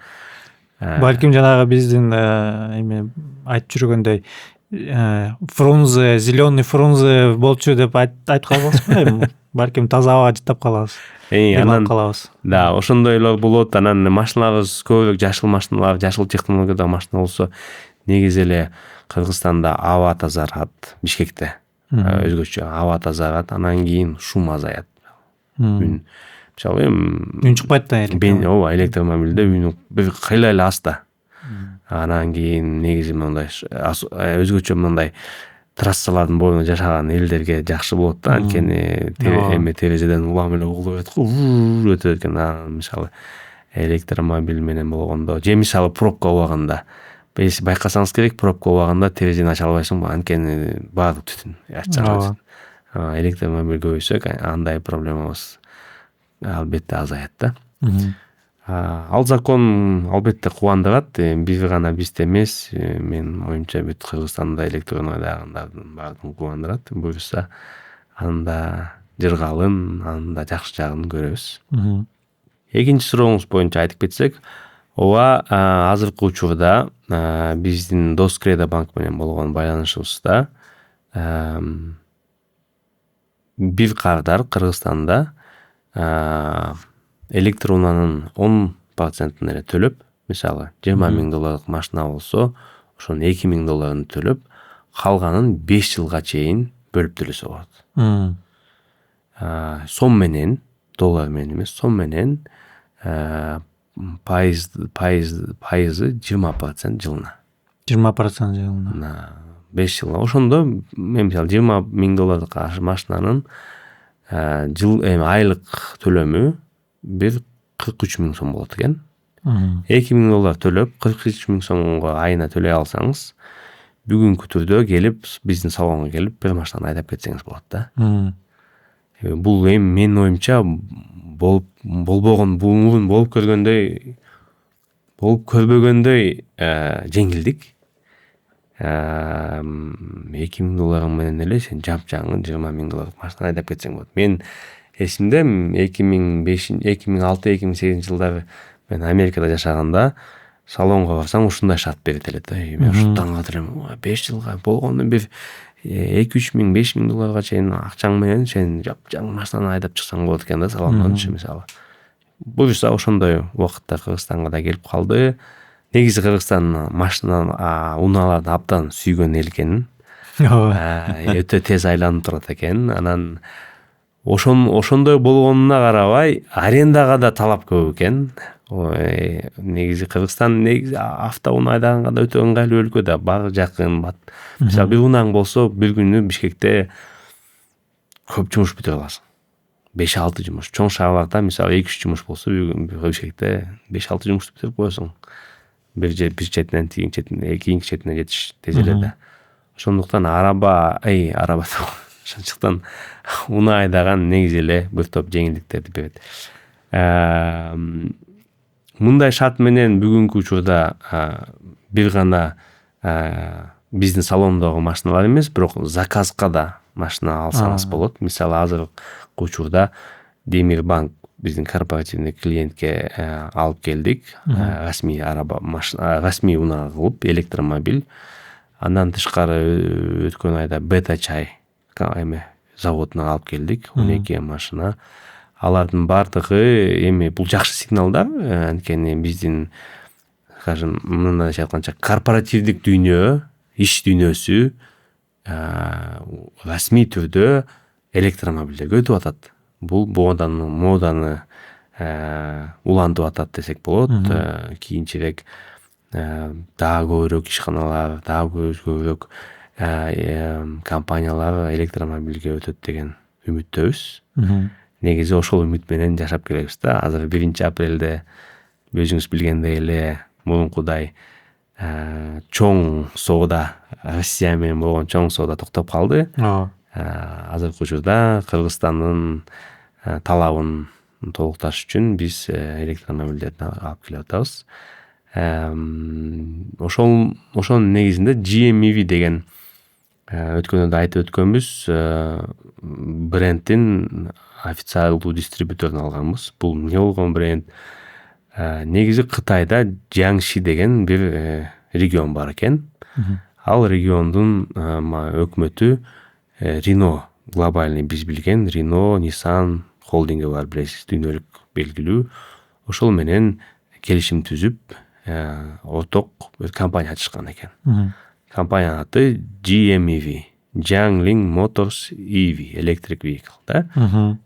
Балким жанагы биздин эми айтып жүргөндөй Фрунзе, зеленый Фрунзе болчу деп айтып калбаспы? Балким таза абага жыттап калабыз. Анан калабыз. Да, ошондойлор болот. Анан машиналарыбыз көбүрөөк жашыл машиналар, жашыл технологиядагы машина болсо, негизи эле Кыргызстанда аба тазарат, Бишкекте өзгөчө аба тазарат, анан кийин шум азаят. Мисалы үн чыкпайт да ооба, электромобилде үн бир кыйла эле аста. Анан кийин негизи мындай өзгөчө мындай трассалардын боюнда жашаган элдерге жакшы болот да, анткени эми терезеден улам эле угулуп өтөт экен. Мисалы электромобиль менен болгондо же мисалы пробка убагында байкасаңыз керек, пробка убагында терезени ача албайсың, анткени баардык түтүн ача. Электромобиль көбөйсө андай проблемабыз албетте азаят да. Ал закон албетте кубандырат. Бир гана бизде эмес, мен оюмча бүт Кыргызстанда электроунаа айдагандардын баардыгын кубандырат. Буюрса анда жыргалын, анда жакшы жагын көрөбүз. Экинчи сурооңуз боюнча айтып кетсек, ооба, азыркы учурда биздин Дос Кредо банк менен болгон байланышыбызда бир кардар Кыргызстанда электроунаанын 10% эле төлөп, мисалы $20,000 машина болсо, ошонун $2000 төлөп, калганын 5 жылга чейин бөлүп төлөсө болот. Сом менен, доллар менен эмес, сом менен пайызы 20% жылына. 20% жылына. 5 жылга. Ошондо мен мисалы $20,000 машинанын айлык төлөмү бир 43 000 сом болот экен. $2,000 төлөп 43 000 сомго айына төлөй алсаңыз, бүгүнкү түрдө келип биздин салонго келип бир машинаны айдап кетсеңиз болот да. Бул эми менин оюмча болбогон, мурун болуп көрбөгөндөй жеңилдик. $2,000 менен эле сен жапжаңы $20,000 машина айдап кетсең болот. Мен эсимде 2006-2008 жылдары мен Америкада жашаганда салонго барсам ушундай шарт берет эле да. Мен ушу таң калдыр элем. 5 жылга болгону бир $2-3 000, $5,000 чейин акчаң менен сен жапжаң машинаны айдап чыксаң болот экен да салондон мисалы. Буюрса ошондой убакытта Кыргызстанга да келип калды. Негизи Кыргызстан машина унааларды абдан сүйгөн эл экен. Өтө тез айланып турат экен. Анан ошондой болгонуна карабай арендага да талап көп экен. Негизи Кыргызстан автоунаа айдаганга да өтө ыңгайлуу өлкө да, баары жакын. Мисалы бир унаң болсо бир күнү Бишкекте көп жумуш бүтүрө аласың. 5-6 жумуш. Чоң шаарларда мисалы 2-3 жумуш болсо Бишкекте 5-6 жумушту бүтүрүп коесуң. Бир четинен кийинки четине жетиш тез эле да. Ошондуктан ошончуктан унаа айдаган негизи эле бир топ жеңилдиктерди берет. Мындай шарт менен бүгүнкү учурда бир гана биздин салондогу машиналар эмес, бирок заказга да машина алсаңыз болот. Мисалы азыркы учурда Демирбанк биздин корпоративный клиентке алып келдик. Расмий унаа кылып электромобиль. Андан тышкары өткөн айда Бета чай заводуна алып келдик. 12 машина. Алардын бардыгы эми бул жакшы сигналдар. Анткени биздин, скажем, мындай айтканча корпоративдик дүйнө, иш дүйнөсү расмий түрдө электромобилдерге өтүп атат. Бул моданы улантып атат десек болот. Кийинчерээк дагы көбүрөөк ишканалар, дагы көбүрөөк компаниялар электромобилге өтөт деген үмүттөбүз. Негизи ошол үмүт менен жашап келебиз да. Азыр 1-апрелде өзүңүз билгендей эле мурункудай чоң соода, Россия менен болгон чоң соода токтоп калды. Азыркы учурда Кыргызстандын талабын толукташ үчүн биз электромобилдерди алып келип атабыз. Ошонун негизинде GMEV деген өткөндө айтып өткөнбүз, бренддин официалдуу дистрибьюторун алганбыз. Бул эмне болгон бренд? Негизи Кытайда Jiangxi деген бир регион бар экен. Ал региондун өкмөтү Renault, глобальный биз билген Renault, Nissan холдинги бар, билесиз, дүйнөлүк белгилүү. Ошол менен келишим түзүп, орток компания ачышкан экен. Компаниянын аты GMEV, Jiangling Motors EV, Electric Vehicle да.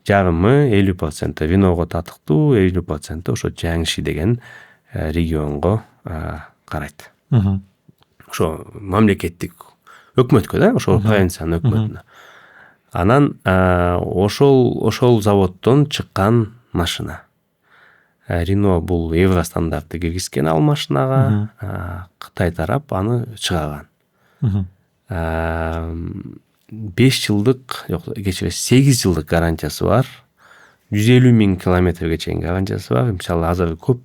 Жарымы 50% Renault'га татыктуу, 50% ошо Jiangxi деген регионго карайт. Ошо мамлекеттик өкмөткө да, ошо провинциянын өкмөтүнө. Анан ошол заводдон чыккан машина. Renault бул евростандартты киргизген ал машинага, Кытай тарап аны чыгарган. 5 жылдык, кечире 8 жылдык гарантиясы бар. 150 000 километрге чейин гарантиясы бар. Мисалы азыр көп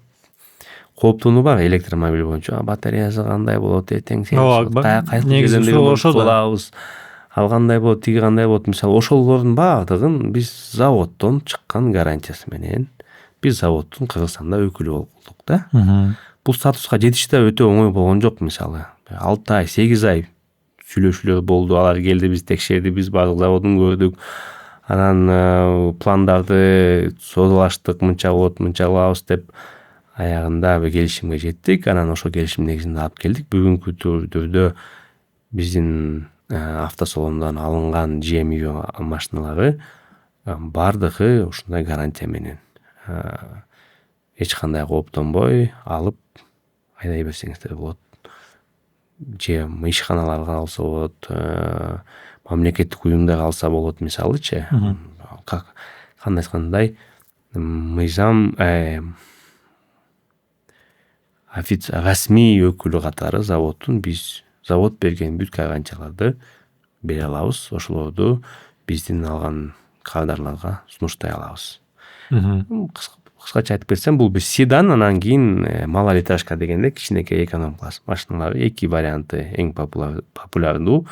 кооптонуу бар электромобиль боюнча. Батареясы кандай болот, эртең кайсы болобуз, ал кандай болот, тиги кандай болот. Мисалы ошолордун баардыгын биз заводдон чыккан гарантиясы менен биз заводдун Кыргызстанда өкүлү болдук да. Бул статуска жетиш да өтө оңой болгон жок. Мисалы 6 ай, 8 ай сүйлөшүүлөр болду. Алар келди, биз текшерди, биз баардык заводун көрдүк. Анан пландарды содалаштык, мынча болот, мынча кылабыз деп. аягында бир келишимге жеттик. Анан ошол келишим негизинде алып келдик. Бүгүнкү түрдө биздин автосалондан алынган GMV машиналары бардыгы ушундай гарантия менен эч кандай кооптонбой алып айдай берсеңиздер болот. Же ишканаларга алса болот, мамлекеттик уюмдарга алса болот мисалычы. Кандай мыйзам расмий өкүлү катары завод берген бүт гарантияларды бере алабыз. Ошолорду биздин алган кадрларга сунуштай алабыз. Кыскача айтып кетсем, бул бир седан, анан кийин малолитражка дегенде кичинекей эконом класс машиналары, эки варианты эң популярдуу.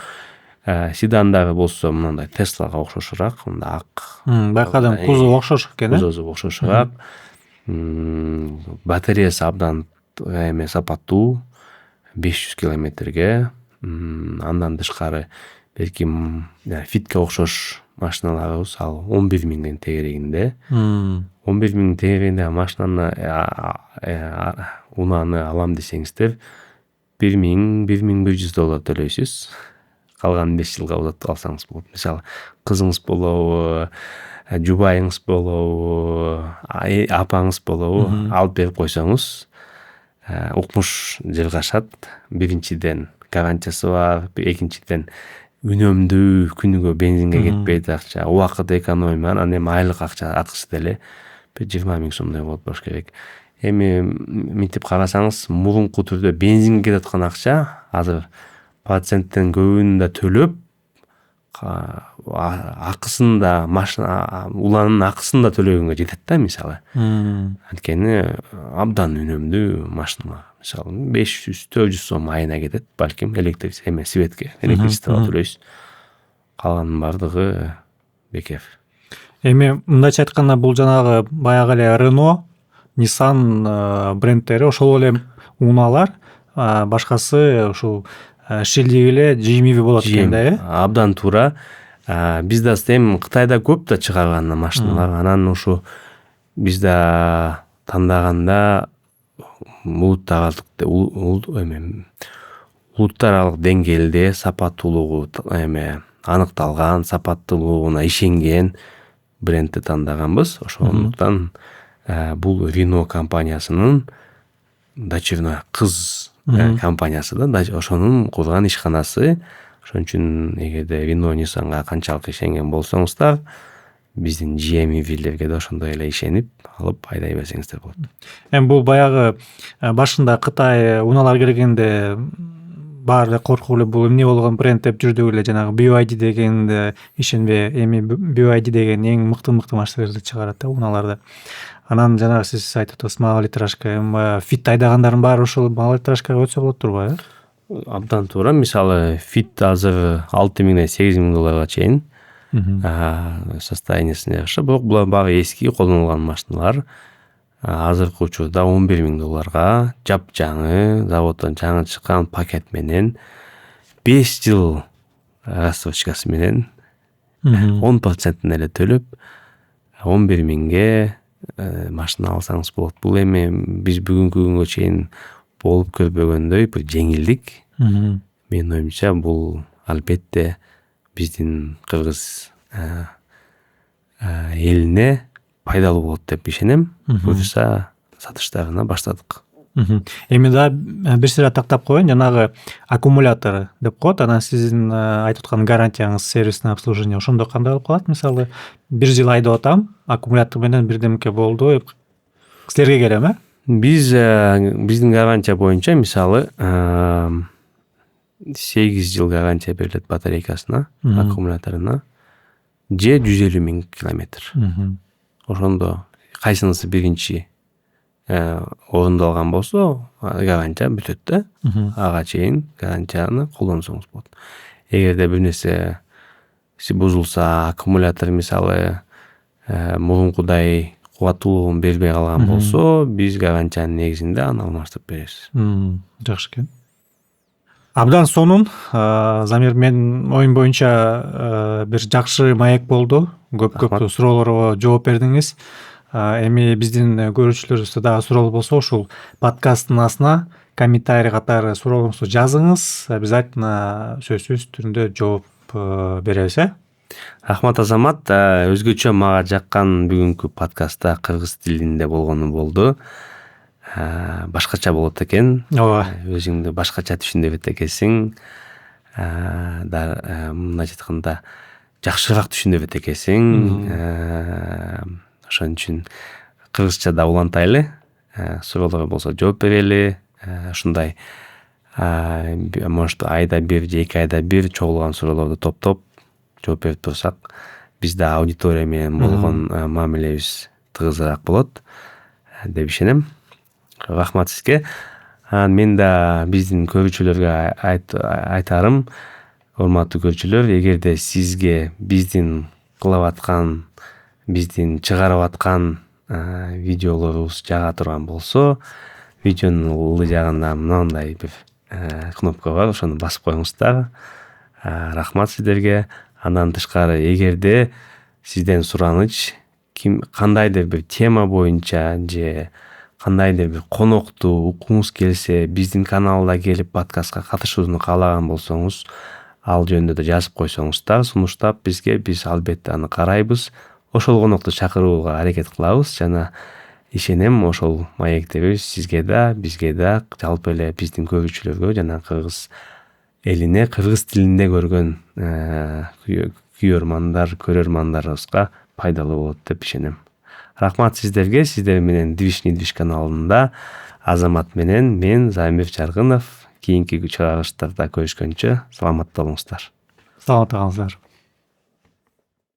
Седандары болсо мындай Теслага окшошураак, мындай ак. Байкадым кузову окшош экен, Кузову окшошураак. Батареясы абдан сапаттуу, 500 километрге. Андан тышкары белким Фитке окшош машиналарыбыз ал 11 миңден тегерегинде. 11 миң тегерегинде машинаны унааны алам десеңиздер, $1,100 төлөйсүз. Калган 5 жылга узатып алсаңыз болот. Мисалы, кызыңыз болобу, жубайыңыз болобу, апаңыз болобу, алып берип койсоңуз, укмуш жыргашат. Биринчиден гарантиясы бар, экинчиден үнөмдүү, күнүгө бензинге кетпейт акча, убакыт экономия, анан эми айлык акчасы деле 20 миң сомдой болот болуш керек. Эми мынтип карасаңыз, мурунку түрдө бензинге кетаткан акча азыр проценттен көбүн да төлөп, акысын да машина уланын акысын да төлөгөнгө жетет да мисалы. Анткени абдан үнөмдүү машина. Мисалы 500-400 сом айына кетет, балким светке, электричествого төлөйсүз. Калганын бардыгы бекер. Эми мындайча айтканда, бул жанагы баягы эле Renault, Nissan брендтери, ошол эле унаалар, башкасы ушул шилдик эле GMV болот экен да, Абдан туура. Биз да эми Кытайда көп да чыгарган машиналар. Анан ушу биз да тандаганда улуттар аралык деңгээлде сапаттуулугу аныкталган, сапаттуулугуна ишенген брендти тандаганбыз. Ошондуктан бул Renault компаниясынын дочерной кыз компаниясы да, ошонун курган ишканасы. Ошон үчүн эгерде Renault, Nissanга канчалык ишенген болсоңуздар, биздин GMV-лерге да ошондой эле ишенип алып айдай берсеңиздер болот. Эми бул баягы башында Кытай унаалар келгенде баары эле коркуп эле бул эмне болгон бренд деп жүрдүк эле, жанагы BYD дегенде ишенбей, эми BYD деген эң мыкты машиналарды чыгарат да, унааларды. Анан жанагы сиз айтып атасыз, малолитражка, эми Fit айдагандардын баары ошол малолитражкага өтсө болот турбайбы? Абдан туура. Мисалы, Fit азыр $6,000-$8,000 чейин состояниясына жакшы. Бирок булар баары эски колдонулган машиналар. Азыркы учурда $11,000 жапжаңы, заводдон жаңы чыккан пакет менен 5 жыл рассрочкасы менен 10% эле төлөп 11 миңге машина алсаңыз болот. Бул эми биз бүгүнкү күнгө чейин болуп көрбөгөндөй бир жеңилдик. Менин оюмча бул албетте биздин кыргыз элине пайдалуу болот деп ишенем. Буюрса сатыштарына баштадык. Эми да бир сыйра тактап коеюн, жанагы аккумулятор деп коет. Анан сиздин айтып аткан гарантияңыз, сервисный обслуживание ошондо кандай болуп калат? Мисалы, 1 жыл айдап атам, аккумулятор менен бирдемке болду, силерге келем, Биздин гарантия боюнча мисалы 8 жыл гарантия берилет батарейкасына, аккумуляторуна, же 150 миң километр. Ошондо кайсынысы биринчи орундалган болсо, гарантия бүтөт да. Ага чейин гарантияны колдонсоңуз болот. Эгерде бир нерсе бузулса, аккумулятор мисалы мурункудай кубаттуулугун бербей калган болсо, биз гарантиянын негизинде аны алмаштырып беребиз. Жакшы экен. Абдан сонун. Замир, менин оюм боюнча бир жакшы маек болду. Көп суроолорго жооп бердиңиз. Эми биздин көрүүчүлөрүбүздө дагы суроолор болсо ушул подкасттын астына комментарий катары суроолоруңузду жазыңыз. Обязательно сөзсүз түрүндө жооп беребиз. Рахмат Азамат. Өзгөчө мага жаккан бүгүнкү подкастта кыргыз тилинде болгону болду. Башкача болот экен. Ооба. Өзүңдү башкача түшүндүрөт экенсиң. Мындайча айтканда жакшыраак түшүндүрөт экенсиң. Ошон үчүн кыргызчада улантайлы. Суроолор болсо жооп берели. Ушундай может айда бир же 2 айда бир чогулган суроолорду топтоп жооп берип турсак, бизде аудитория менен болгон мамилебиз тыгызыраак болот деп ишенем. Рахмат сизге. Мен да биздин көрүүчүлөргө айтарым, урматтуу көрүүчүлөр, эгерде сизге биздин кылып аткан, биздин чыгарып аткан видеолорубуз жага турган болсо, видеонун ылдый жагында мындай бир кнопка бар, ошону басып коюңуздар. Рахмат сиздерге. Андан тышкары, эгерде сизден сураныч кандайдыр бир тема боюнча же кандайдыр бир конокту уккуңуз келсе, биздин каналда келип подкастка катышууну каалаган болсоңуз, ал жөнүндө да жазып койсоңуздар, сунуштап бизге, биз албетте аны карайбыз. Ошол конокту чакырууга аракет кылабыз жана ишенем ошол маектерибиз сизге да, бизге да, жалпы эле биздин көрүүчүлөргө жана кыргыз элине, кыргыз тилинде көргөн көрөрмандарыбызга пайдалуу болот деп ишенем. Рахмат сиздерге. Сиздер менен Движ каналында Азамат менен мен Замир Жаргынов. Кийинки чыгарылыштарда көрүшкөнчө саламатта болуңуздар. Саламатта калыңыздар.